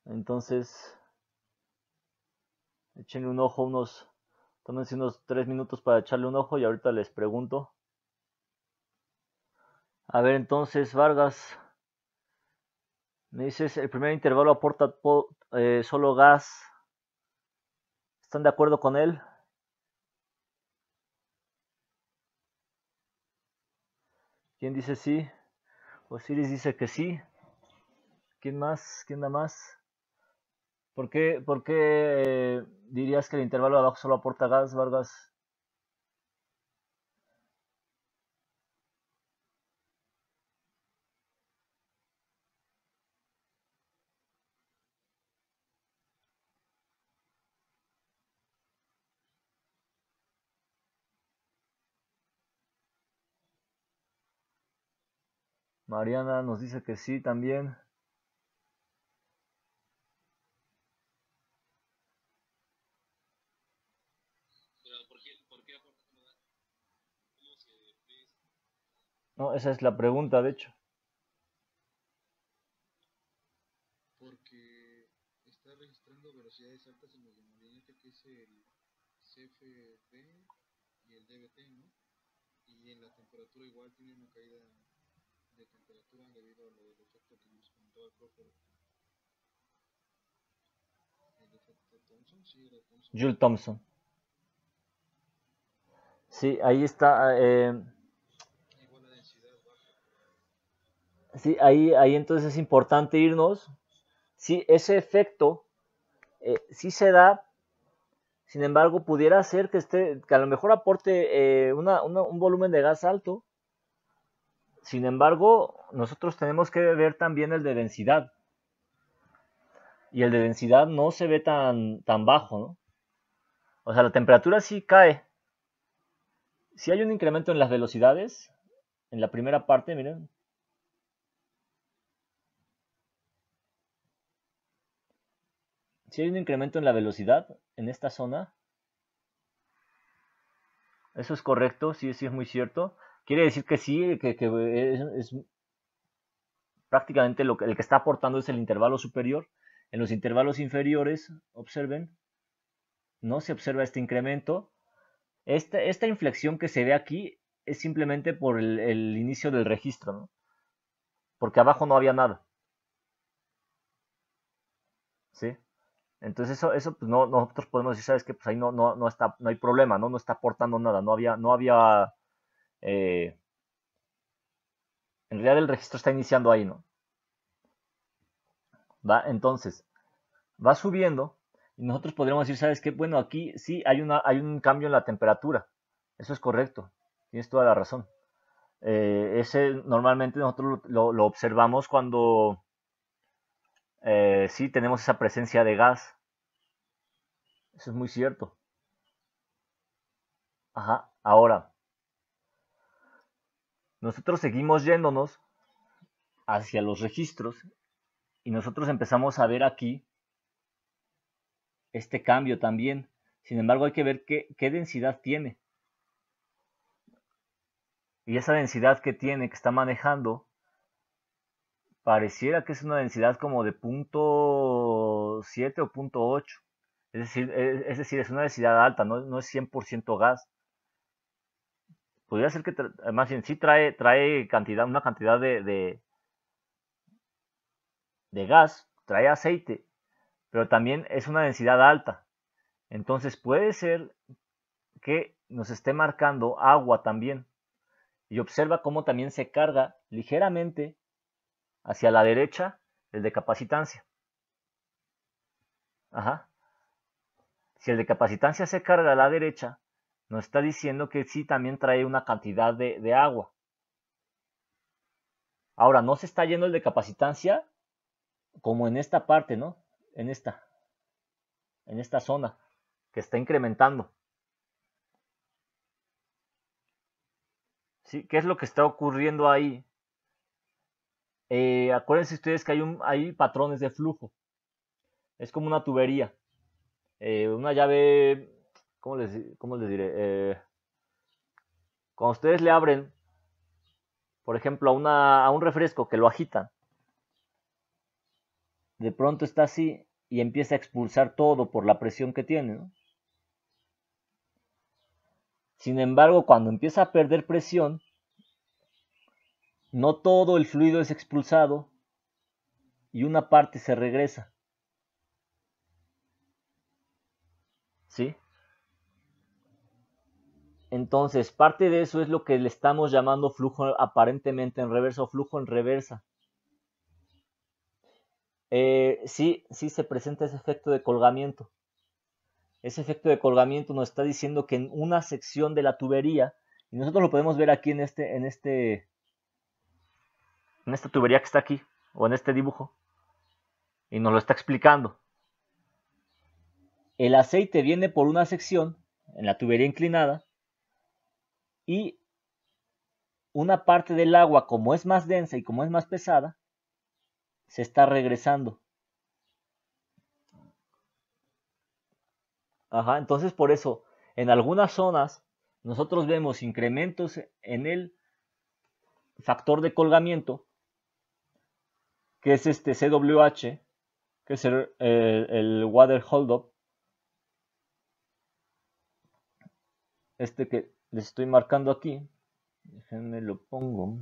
Entonces, échenle un ojo, tómense unos 3 minutos para echarle un ojo y ahorita les pregunto. A ver, entonces, Vargas, me dices, el primer intervalo aporta solo gas. ¿Están de acuerdo con él? ¿Quién dice sí? Osiris dice que sí. ¿Quién más? ¿Quién da más? ¿Por qué dirías que el intervalo de abajo solo aporta gas, Vargas? Mariana nos dice que sí también. No, esa es la pregunta, de hecho. Porque está registrando velocidades altas en el molinete, que es el CFD y el DBT, ¿no? Y en la temperatura igual tiene una caída de temperatura debido a lo del efecto que nos comentó el profe. El efecto Thomson, sí, era Thomson. Jules Thompson. Sí, ahí está. Igual la densidad baja. Sí, ahí entonces es importante irnos. Sí, ese efecto sí se da. Sin embargo, pudiera ser que a lo mejor aporte un volumen de gas alto. Sin embargo, nosotros tenemos que ver también el de densidad. Y el de densidad no se ve tan bajo, ¿no? O sea, la temperatura sí cae. Si hay un incremento en las velocidades, en la primera parte, miren. Si hay un incremento en la velocidad en esta zona, eso es correcto, sí es muy cierto. Quiere decir que sí, que prácticamente el que está aportando es el intervalo superior. En los intervalos inferiores, observen, no se observa este incremento. Esta inflexión que se ve aquí es simplemente por el inicio del registro, ¿no? Porque abajo no había nada. ¿Sí? Entonces eso pues no, nosotros podemos decir, ¿sabes qué? Pues ahí no está, no hay problema, ¿no? No está aportando nada, no había en realidad el registro está iniciando ahí, ¿no? ¿Va? Entonces, va subiendo y nosotros podríamos decir, ¿sabes qué? Bueno, aquí sí hay un cambio en la temperatura. Eso es correcto. Tienes toda la razón. Ese normalmente nosotros lo observamos cuando sí tenemos esa presencia de gas. Eso es muy cierto. Ajá. Ahora, nosotros seguimos yéndonos hacia los registros y nosotros empezamos a ver aquí este cambio también. Sin embargo, hay que ver qué densidad tiene. Y esa densidad que tiene, que está manejando, pareciera que es una densidad como de 0.7 o 0.8. Es decir, es una densidad alta, no es 100% gas. Podría ser que, más bien, sí trae una cantidad de gas, trae aceite, pero también es una densidad alta. Entonces puede ser que nos esté marcando agua también. Y observa cómo también se carga ligeramente hacia la derecha el de capacitancia. Ajá. Si el de capacitancia se carga a la derecha, nos está diciendo que sí también trae una cantidad de agua. Ahora, no se está yendo el de capacitancia como en esta parte, ¿no? En esta zona que está incrementando. ¿Sí? ¿Qué es lo que está ocurriendo ahí? Acuérdense ustedes que hay patrones de flujo. Es como una tubería. Una llave, cómo les diré? Cuando ustedes le abren, por ejemplo, a un refresco que lo agitan, de pronto está así y empieza a expulsar todo por la presión que tiene, ¿no? Sin embargo, cuando empieza a perder presión, no todo el fluido es expulsado y una parte se regresa. ¿Sí? Entonces, parte de eso es lo que le estamos llamando flujo aparentemente en reversa o flujo en reversa. Sí se presenta ese efecto de colgamiento. Ese efecto de colgamiento nos está diciendo que en una sección de la tubería, y nosotros lo podemos ver aquí en esta tubería que está aquí, o en este dibujo, y nos lo está explicando. El aceite viene por una sección, en la tubería inclinada, y una parte del agua, como es más densa y como es más pesada, se está regresando. Ajá, entonces por eso, en algunas zonas, nosotros vemos incrementos en el factor de colgamiento, que es este CWH, que es el water holdup, este que les estoy marcando aquí. Déjenme lo pongo.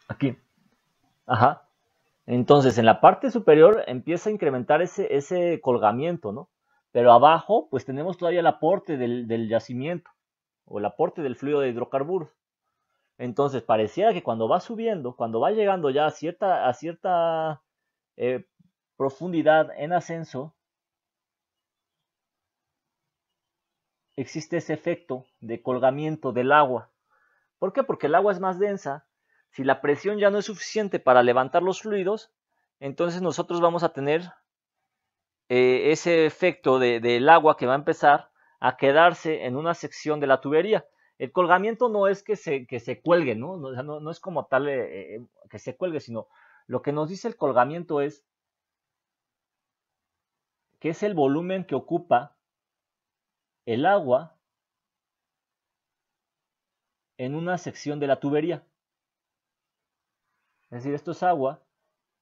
Aquí. Ajá. Entonces, en la parte superior empieza a incrementar ese colgamiento, ¿no? Pero abajo, pues tenemos todavía el aporte del yacimiento o el aporte del fluido de hidrocarburos. Entonces, pareciera que cuando va subiendo, cuando va llegando ya a cierta profundidad en ascenso, existe ese efecto de colgamiento del agua. ¿Por qué? Porque el agua es más densa. Si la presión ya no es suficiente para levantar los fluidos, entonces nosotros vamos a tener ese efecto del agua que va a empezar a quedarse en una sección de la tubería. El colgamiento no es que se cuelgue, ¿no? No es como tal que se cuelgue, sino lo que nos dice el colgamiento es que es el volumen que ocupa el agua en una sección de la tubería. Es decir, esto es agua.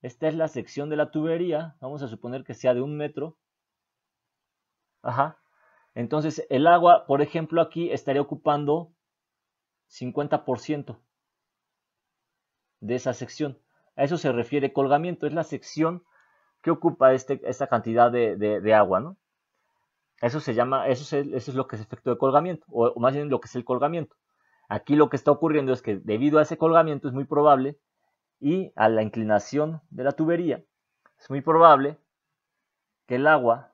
Esta es la sección de la tubería. Vamos a suponer que sea de 1 metro. Ajá. Entonces, el agua, por ejemplo, aquí estaría ocupando 50% de esa sección. A eso se refiere colgamiento. Es la sección que ocupa esta cantidad de agua, ¿no? Eso se llama, eso es lo que es efecto de colgamiento, o más bien lo que es el colgamiento. Aquí lo que está ocurriendo es que debido a ese colgamiento es muy probable, y a la inclinación de la tubería, es muy probable que el agua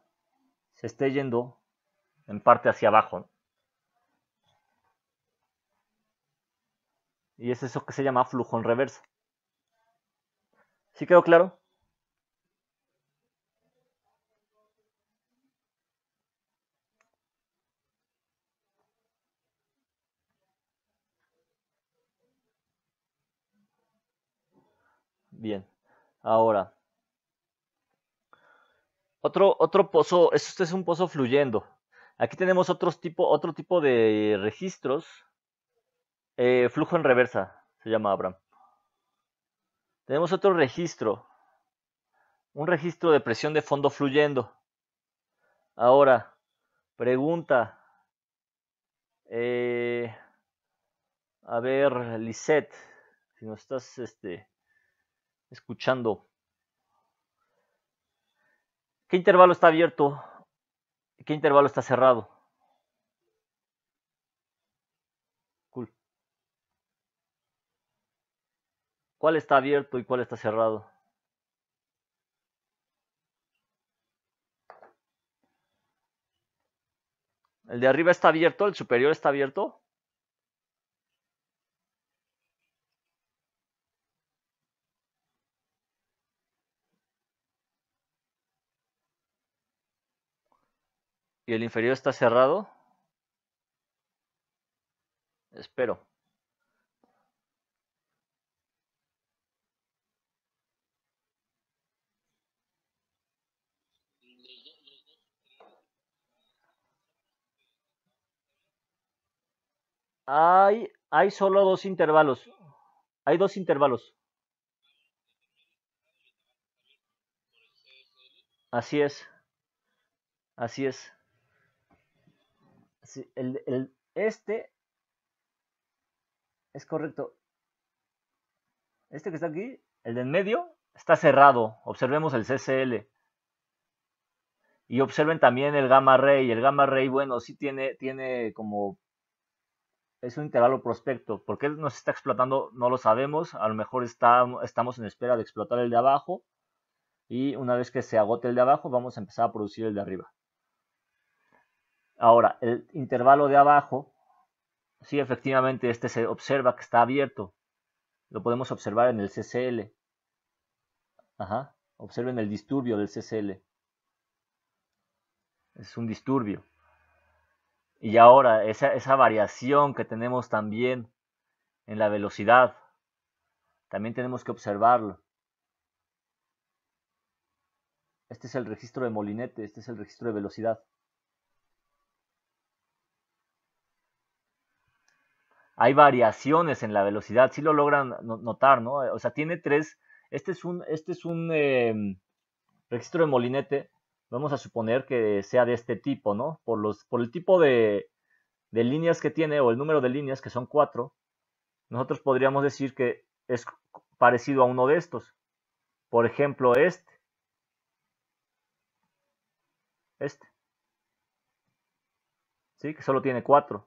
se esté yendo en parte hacia abajo, ¿no? Y es eso que se llama flujo en reversa. ¿Sí quedó claro? Bien. Ahora, otro pozo, este es un pozo fluyendo. Aquí tenemos otro tipo de registros. Flujo en reversa, se llama, Abraham. Tenemos otro registro, un registro de presión de fondo fluyendo. Ahora, pregunta. A ver, Lisette, si nos estás escuchando, ¿qué intervalo está abierto y qué intervalo está cerrado? Cool. ¿Cuál está abierto y cuál está cerrado? ¿El de arriba está abierto? ¿El superior está abierto? ¿Y el inferior está cerrado? Espero. Hay solo dos intervalos. Hay dos intervalos. Así es. Así es. Sí, este es correcto. Este que está aquí, el de en medio, está cerrado. Observemos el CCL. Y observen también el gamma ray. El gamma ray, bueno, sí tiene como... Es un intervalo prospecto. ¿Por qué nos está explotando? No lo sabemos. A lo mejor estamos en espera de explotar el de abajo. Y una vez que se agote el de abajo, vamos a empezar a producir el de arriba. Ahora, el intervalo de abajo, sí, efectivamente, este se observa que está abierto. Lo podemos observar en el CCL. Ajá. Observen el disturbio del CCL. Es un disturbio. Y ahora, esa variación que tenemos también en la velocidad, también tenemos que observarlo. Este es el registro de molinete, este es el registro de velocidad. Hay variaciones en la velocidad, si lo logran notar, ¿no? O sea, tiene tres. Este es un registro de molinete. Vamos a suponer que sea de este tipo, ¿no? Por el tipo de líneas que tiene, o el número de líneas, que son 4, nosotros podríamos decir que es parecido a uno de estos. Por ejemplo, ¿sí? Que solo tiene 4.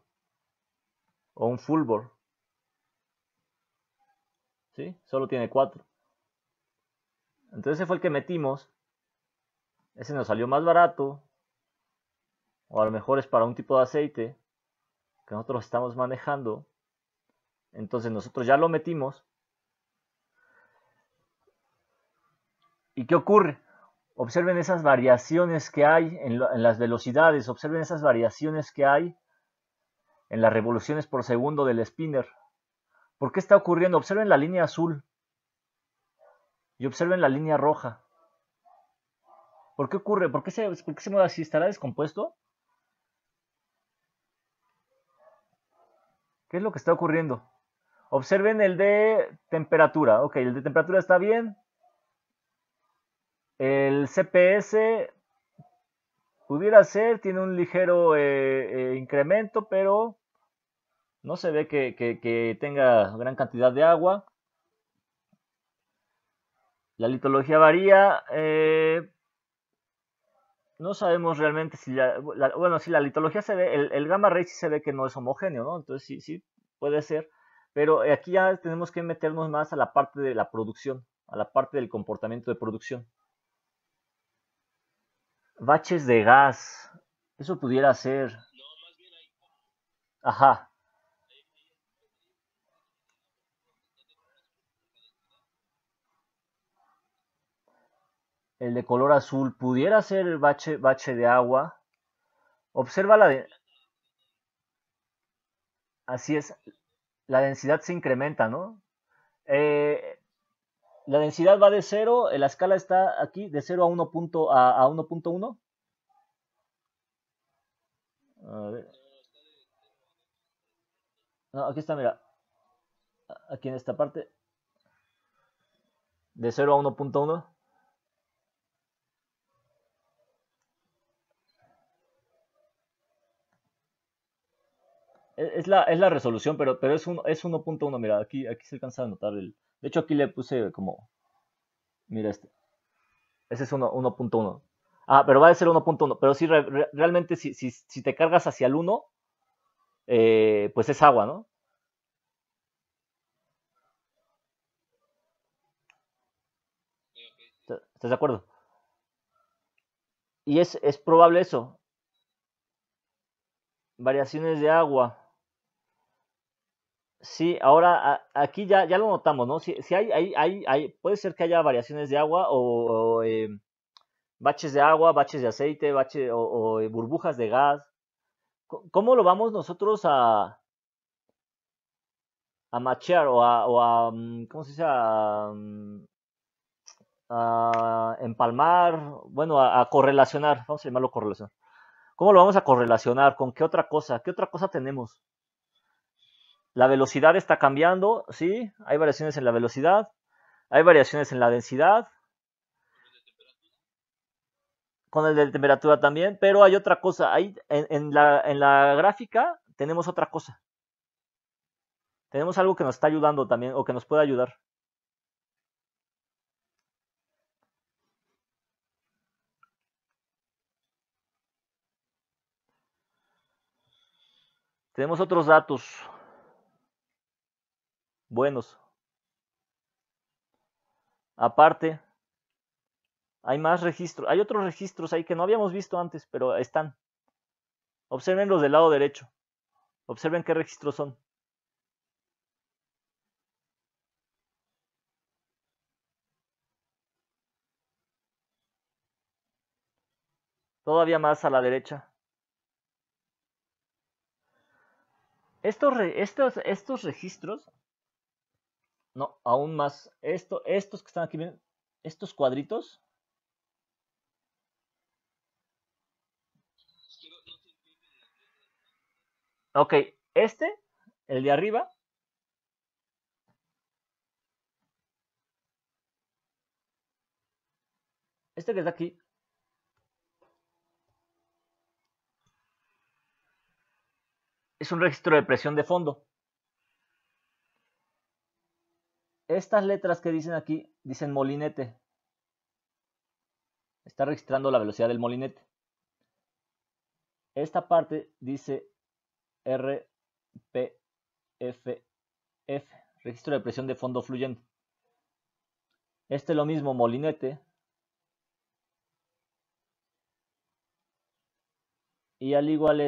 O un fullbore, ¿sí? Solo tiene 4. Entonces ese fue el que metimos. Ese nos salió más barato. O a lo mejor es para un tipo de aceite que nosotros estamos manejando. Entonces nosotros ya lo metimos. ¿Y qué ocurre? Observen esas variaciones que hay en las velocidades. Observen esas variaciones que hay en las revoluciones por segundo del spinner. ¿Por qué está ocurriendo? Observen la línea azul. Y observen la línea roja. ¿Por qué ocurre? ¿Por qué se mueve así? ¿Estará descompuesto? ¿Qué es lo que está ocurriendo? Observen el de temperatura. Ok, el de temperatura está bien. El CPS pudiera ser, tiene un ligero incremento, pero no se ve que tenga gran cantidad de agua. La litología varía. No sabemos realmente si bueno, si la litología se ve, el gamma ray sí se ve que no es homogéneo, ¿no? Entonces sí puede ser, pero aquí ya tenemos que meternos más a la parte de la producción, a la parte del comportamiento de producción. Baches de gas, eso pudiera ser. Ajá. El de color azul pudiera ser el bache de agua. Observa así es, la densidad se incrementa, ¿no? Eh, la densidad va de 0, la escala está aquí de 0 a 1. A 1.1. A ver. No, aquí está, mira. Aquí en esta parte. De 0 a 1.1. Es la resolución, pero es 1.1. Mira, aquí se alcanza a notar de hecho, aquí le puse como. Mira este. Ese es 1.1. Ah, pero va a ser 1.1. Pero sí, realmente, si te cargas hacia el 1, pues es agua, ¿no? ¿Estás de acuerdo? Y es probable eso. Variaciones de agua. Sí, ahora aquí ya lo notamos, ¿no? Si puede ser que haya variaciones de agua o baches de agua, baches de aceite, o burbujas de gas. ¿Cómo lo vamos nosotros a machear ¿cómo se dice? A empalmar, bueno, a correlacionar, vamos a llamarlo correlación. ¿Cómo lo vamos a correlacionar? ¿Con qué otra cosa? ¿Qué otra cosa tenemos? La velocidad está cambiando, sí, hay variaciones en la velocidad, hay variaciones en la densidad, con el de temperatura también, pero hay otra cosa, en la gráfica tenemos otra cosa, tenemos algo que nos está ayudando también, o que nos puede ayudar. Tenemos otros datos buenos. Aparte, hay más registros, hay otros registros ahí que no habíamos visto antes, pero están. Observen los del lado derecho. Observen qué registros son. Todavía más a la derecha. Estos registros, no, aún más. Estos que están aquí, miren, estos cuadritos. Ok, el de arriba, este que está aquí, es un registro de presión de fondo. Estas letras que dicen aquí, dicen molinete. Está registrando la velocidad del molinete. Esta parte dice RPFF, registro de presión de fondo fluyente. Este es lo mismo, molinete. Y al igual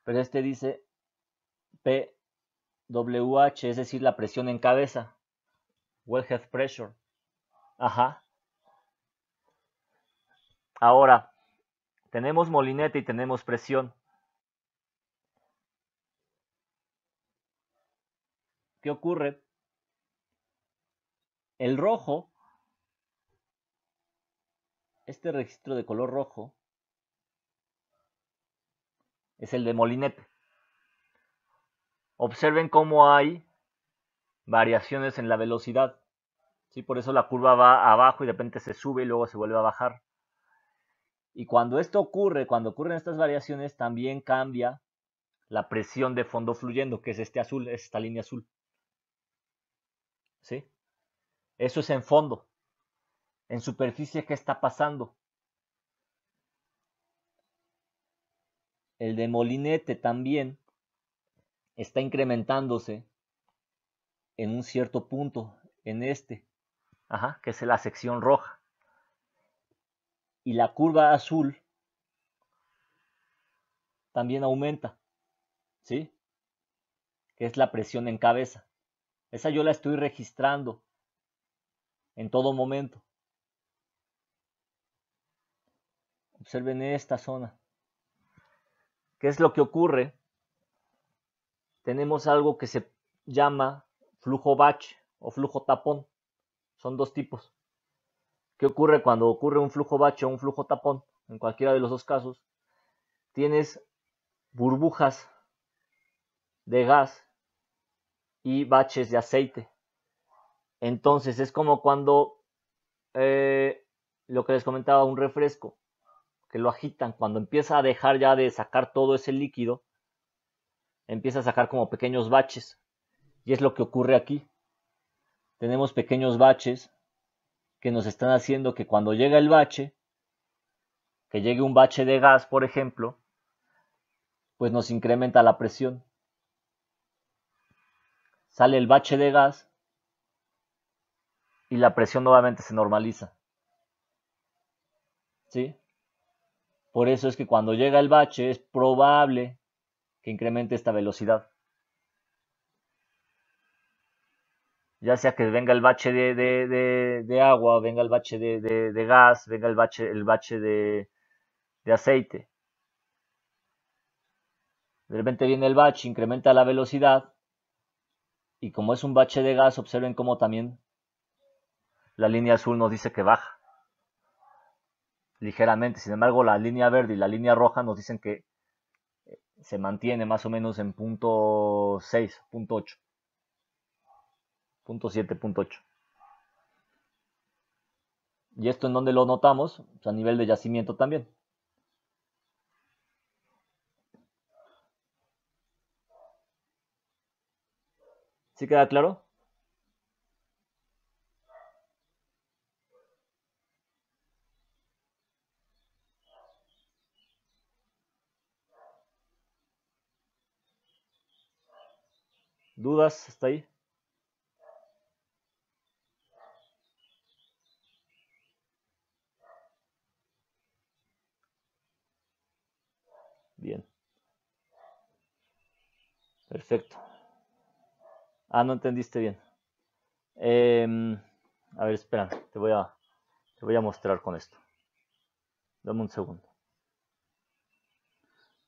pero este dice PWH, es decir, la presión en cabeza. Wellhead pressure. Ajá. Ahora, tenemos molinete y tenemos presión. ¿Qué ocurre? El rojo, este registro de color rojo, es el de molinete. observen cómo hay variaciones en la velocidad. ¿Sí? Por eso la curva va abajo y de repente se sube y luego se vuelve a bajar. Y cuando esto ocurre, cuando ocurren estas variaciones, también cambia la presión de fondo fluyendo, que es este azul, es esta línea azul. ¿Sí? Eso es en fondo. En superficie, ¿qué está pasando? El de molinete también está incrementándose en un cierto punto, en este, que es la sección roja. Y la curva azul también aumenta, ¿sí? Que es la presión en cabeza. Esa yo la estoy registrando en todo momento. Observen esta zona. ¿Qué es lo que ocurre? Tenemos algo que se llama flujo batch o flujo tapón. Son dos tipos. ¿Qué ocurre cuando ocurre un flujo batch o un flujo tapón? En cualquiera de los dos casos, tienes burbujas de gas y baches de aceite. Entonces es como cuando lo que les comentaba, un refresco, que lo agitan, cuando empieza a dejar ya de sacar todo ese líquido, empieza a sacar como pequeños baches. Y es lo que ocurre aquí. Tenemos pequeños baches que nos están haciendo que cuando llega el bache, que llegue un bache de gas, por ejemplo, pues nos incrementa la presión. Sale el bache de gas y la presión nuevamente se normaliza. ¿Sí? Por eso es que cuando llega el bache es probable que incremente esta velocidad. Ya sea que venga el bache de agua, venga el bache de gas, venga el bache de aceite. De repente viene el bache, incrementa la velocidad y como es un bache de gas, observen cómo también la línea azul nos dice que baja ligeramente. Sin embargo, la línea verde y la línea roja nos dicen que se mantiene más o menos en punto 6, punto 8, punto 7, punto 8. ¿Y esto en dónde lo notamos? Pues a nivel de yacimiento también. ¿Sí queda claro? ¿Dudas hasta ahí? Bien. Perfecto. Ah, no entendiste bien. A ver, espera, te voy a mostrar con esto. Dame un segundo.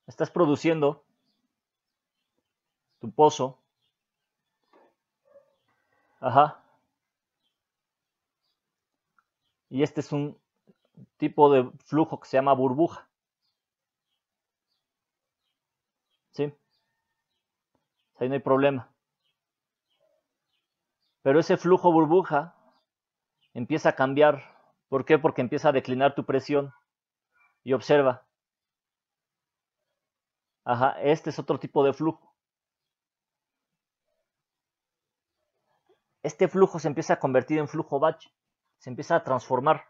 Estás produciendo tu pozo. Ajá. Y este es un tipo de flujo que se llama burbuja. ¿Sí? Ahí no hay problema. Pero ese flujo burbuja empieza a cambiar. ¿Por qué? Porque empieza a declinar tu presión. Y observa. Ajá, este es otro tipo de flujo. Este flujo se empieza a convertir en flujo batch. Se empieza a transformar.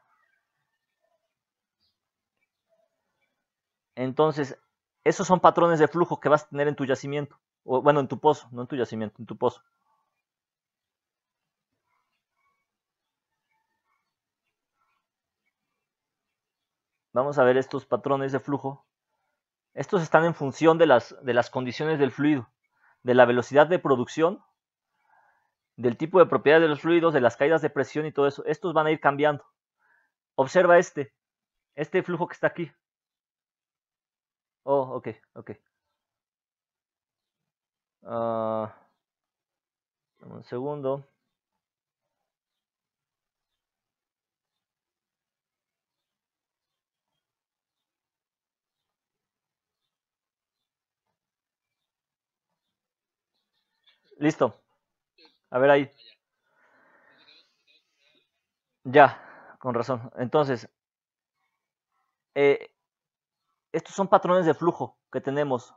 Entonces, esos son patrones de flujo que vas a tener en tu yacimiento. O, bueno, en tu pozo, no en tu yacimiento, en tu pozo. Vamos a ver estos patrones de flujo. Estos están en función de las condiciones del fluido, de la velocidad de producción, del tipo de propiedades de los fluidos, de las caídas de presión y todo eso. Estos van a ir cambiando. Observa este flujo que está aquí. Oh, ok, ok. Un segundo. Listo. A ver ahí. Ya, con razón. Entonces, estos son patrones de flujo que tenemos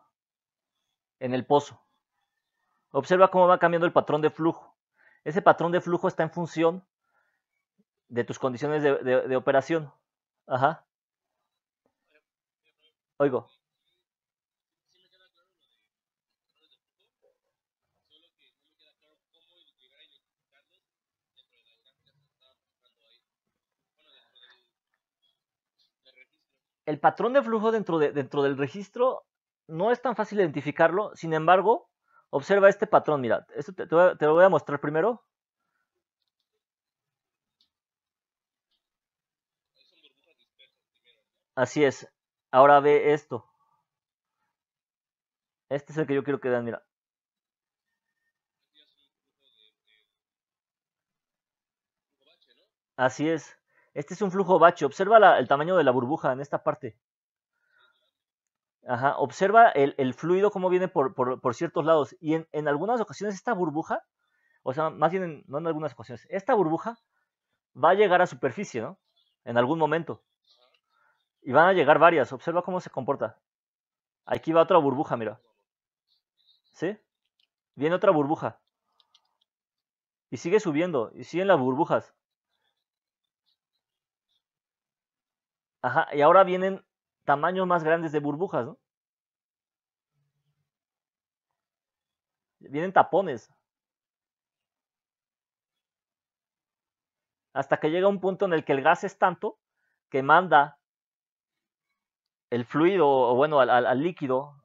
en el pozo. Observa cómo va cambiando el patrón de flujo. Ese patrón de flujo está en función de tus condiciones de operación. Ajá. Oigo. El patrón de flujo dentro del registro no es tan fácil identificarlo. Sin embargo, observa este patrón. Mira, esto te lo voy a mostrar primero. Así es. Ahora ve esto. Este es el que yo quiero que vean, mira. Así es. Este es un flujo bache. Observa el tamaño de la burbuja en esta parte. Ajá. Observa el fluido cómo viene por ciertos lados. Y en algunas ocasiones esta burbuja, o sea, más bien no en algunas ocasiones, esta burbuja va a llegar a superficie, ¿no? En algún momento. Y van a llegar varias. Observa cómo se comporta. Aquí va otra burbuja, mira. ¿Sí? Viene otra burbuja. Y sigue subiendo. Y siguen las burbujas. Ajá. Y ahora vienen tamaños más grandes de burbujas, ¿no? Vienen tapones. Hasta que llega un punto en el que el gas es tanto que manda el fluido, o bueno, al líquido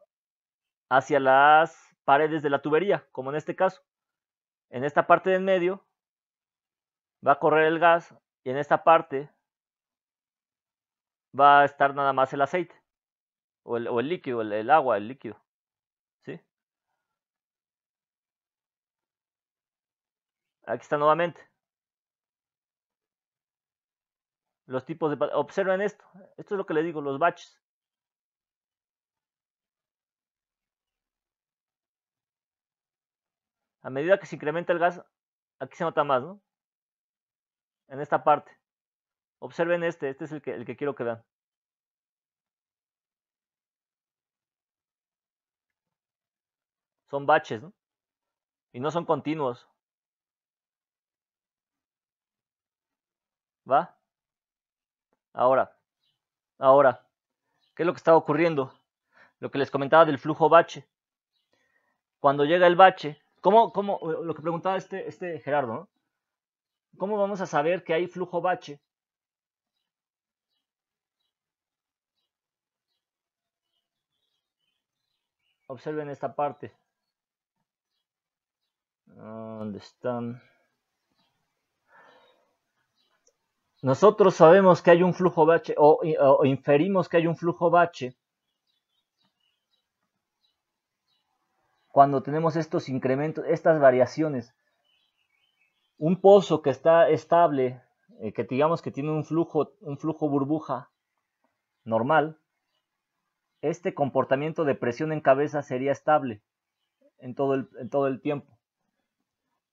hacia las paredes de la tubería, como en este caso. En esta parte de en medio va a correr el gas y en esta parte va a estar nada más el aceite o el líquido, el agua, el líquido. ¿Sí? Aquí está nuevamente. Los tipos de... Observen esto. Esto es lo que les digo, los batches. A medida que se incrementa el gas, aquí se nota más, ¿no? En esta parte. Observen este es el que quiero que vean. Son batches, ¿no? Y no son continuos. ¿Va? Ahora, ¿qué es lo que está ocurriendo? Lo que les comentaba del flujo bache. Cuando llega el bache, ¿cómo lo que preguntaba este Gerardo, ¿no? ¿Cómo vamos a saber que hay flujo bache? Observen esta parte. ¿Dónde están? Nosotros sabemos que hay un flujo bache o inferimos que hay un flujo bache cuando tenemos estos incrementos, estas variaciones. Un pozo que está estable, que digamos que tiene un flujo burbuja normal, este comportamiento de presión en cabeza sería estable en todo el tiempo.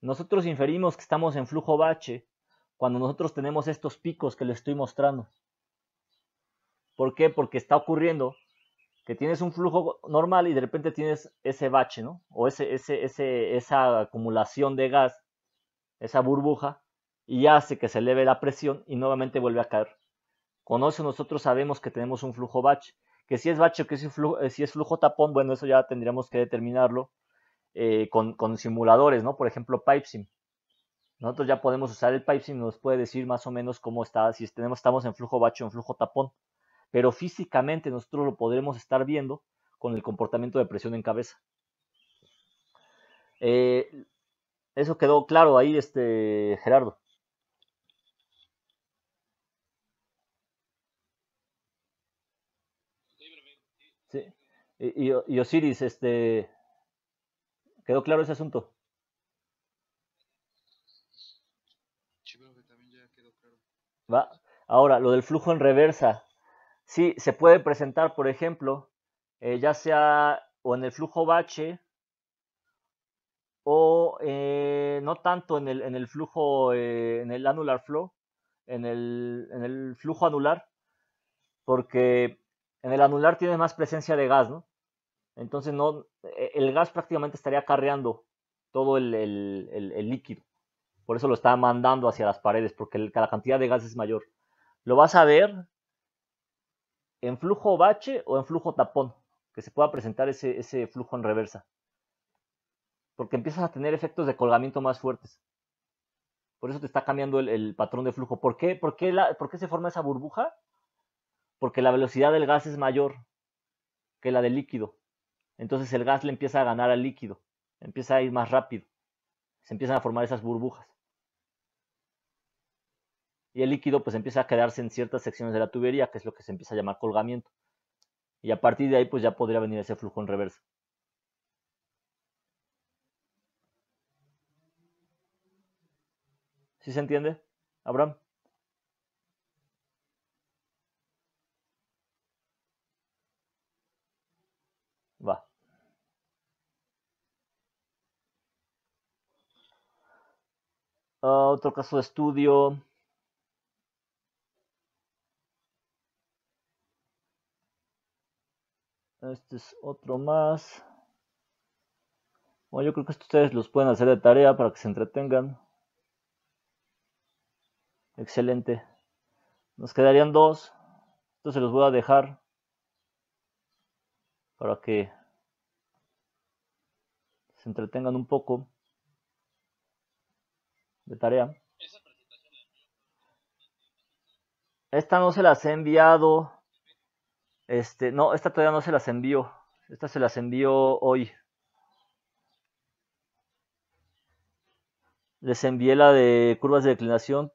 Nosotros inferimos que estamos en flujo bache cuando nosotros tenemos estos picos que les estoy mostrando. ¿Por qué? Porque está ocurriendo que tienes un flujo normal y de repente tienes ese bache, ¿no? O esa acumulación de gas, esa burbuja, y hace que se eleve la presión y nuevamente vuelve a caer. Con eso nosotros sabemos que tenemos un flujo bache. Que si es bache o que si es flujo tapón, bueno, eso ya tendríamos que determinarlo con simuladores, ¿no? Por ejemplo, PipeSim. Nosotros ya podemos usar el PipeSim, nos puede decir más o menos cómo está, si estamos en flujo bache o en flujo tapón. Pero físicamente nosotros lo podremos estar viendo con el comportamiento de presión en cabeza. Eso quedó claro ahí, Gerardo. Sí. Y Osiris, ¿quedó claro ese asunto? Sí, creo que también ya quedó claro. ¿Va? Ahora, lo del flujo en reversa. Sí, se puede presentar, por ejemplo, ya sea o en el flujo bache o no tanto en el flujo, en el annular flow, en el flujo anular, porque en el anular tiene más presencia de gas, ¿no? Entonces no, el gas prácticamente estaría acarreando todo el líquido. Por eso lo está mandando hacia las paredes, porque la cantidad de gas es mayor. Lo vas a ver en flujo bache o en flujo tapón, que se pueda presentar ese flujo en reversa. Porque empiezas a tener efectos de colgamiento más fuertes. Por eso te está cambiando el patrón de flujo. ¿Por qué? ¿Por qué se forma esa burbuja? Porque la velocidad del gas es mayor que la del líquido. Entonces el gas le empieza a ganar al líquido. Empieza a ir más rápido. Se empiezan a formar esas burbujas. Y el líquido pues empieza a quedarse en ciertas secciones de la tubería, que es lo que se empieza a llamar colgamiento. Y a partir de ahí pues ya podría venir ese flujo en reversa. ¿Sí se entiende, Abraham? Va. Otro caso de estudio. Este es otro más. Bueno, yo creo que esto ustedes los pueden hacer de tarea para que se entretengan. Excelente. Nos quedarían dos. Estos se los voy a dejar para que se entretengan un poco de tarea. Esta no se las he enviado. No, esta todavía no se las envío. Esta se las envío hoy. Les envié la de curvas de declinación.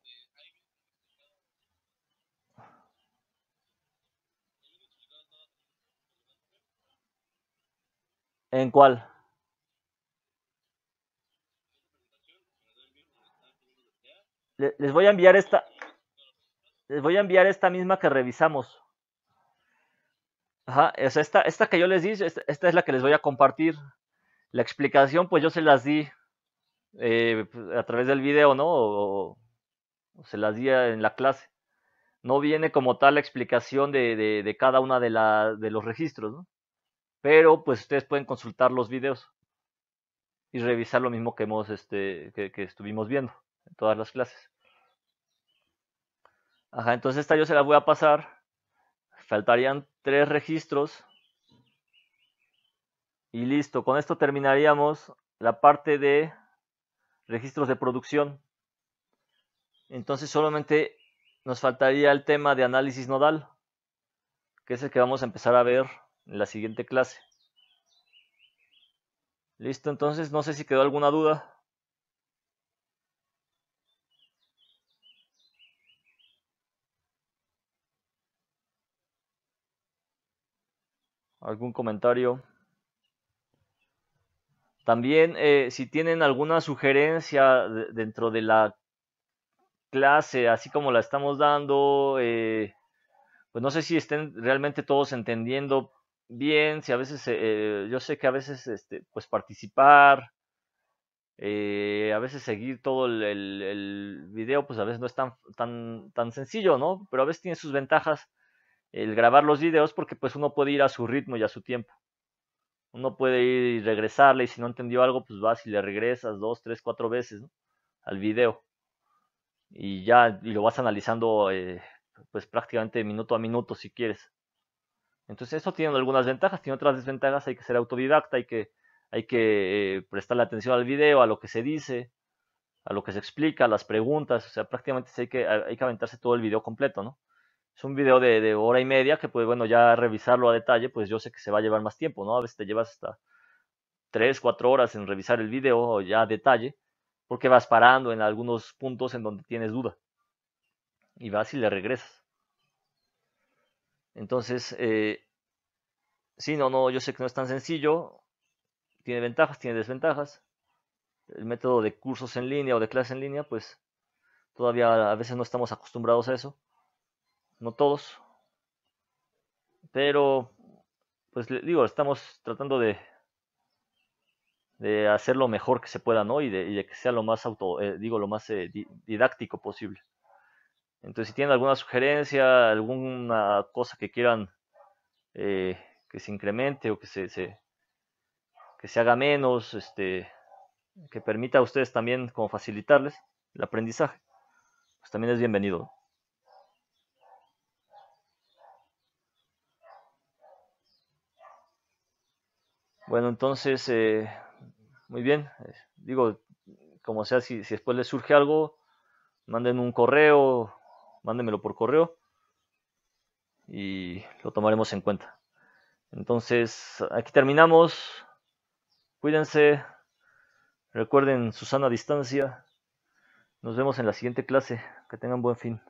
¿En cuál? Les voy a enviar esta. Les voy a enviar esta misma que revisamos. Ajá, o sea, esta que yo les di, esta es la que les voy a compartir. La explicación, pues yo se las di a través del video, ¿no? O se las di en la clase. No viene como tal la explicación de cada una de los registros, ¿no? Pero pues ustedes pueden consultar los videos y revisar lo mismo que que estuvimos viendo en todas las clases. Ajá, entonces esta yo se la voy a pasar. Faltarían 3 registros. Y listo, con esto terminaríamos la parte de registros de producción. Entonces solamente nos faltaría el tema de análisis nodal, que es el que vamos a empezar a ver en la siguiente clase. Listo, entonces no sé si quedó alguna duda. ¿Algún comentario? También, si tienen alguna sugerencia dentro de la clase, así como la estamos dando, pues no sé si estén realmente todos entendiendo bien, si a veces, yo sé que a veces, pues participar, a veces seguir todo el video, pues a veces no es tan sencillo, ¿no? Pero a veces tiene sus ventajas el grabar los videos porque pues uno puede ir a su ritmo y a su tiempo. Uno puede ir y regresarle y si no entendió algo, pues vas y le regresas 2, 3, 4 veces, ¿no? Al video. Y ya, y lo vas analizando pues prácticamente minuto a minuto si quieres. Entonces eso tiene algunas ventajas, tiene otras desventajas, hay que ser autodidacta, hay que prestarle atención al video, a lo que se dice, a lo que se explica, a las preguntas, o sea, prácticamente hay que aventarse todo el video completo, ¿no? Es un video de hora y media que, pues bueno, ya revisarlo a detalle, pues yo sé que se va a llevar más tiempo, ¿no? A veces te llevas hasta 3, 4 horas en revisar el video ya a detalle, porque vas parando en algunos puntos en donde tienes duda y vas y le regresas. Entonces, sí, no, yo sé que no es tan sencillo, tiene ventajas, tiene desventajas. El método de cursos en línea o de clases en línea, pues todavía a veces no estamos acostumbrados a eso, no todos, pero pues digo, estamos tratando de hacer lo mejor que se pueda, ¿no? Y de que sea lo más lo más didáctico posible. Entonces, si tienen alguna sugerencia, alguna cosa que quieran que se incremente o que se haga menos, que permita a ustedes también como facilitarles el aprendizaje, pues también es bienvenido. Bueno, entonces, muy bien. Digo, como sea, si después les surge algo, manden un correo, mándenmelo por correo y lo tomaremos en cuenta. Entonces, aquí terminamos. Cuídense, recuerden su sana distancia. Nos vemos en la siguiente clase. Que tengan buen fin.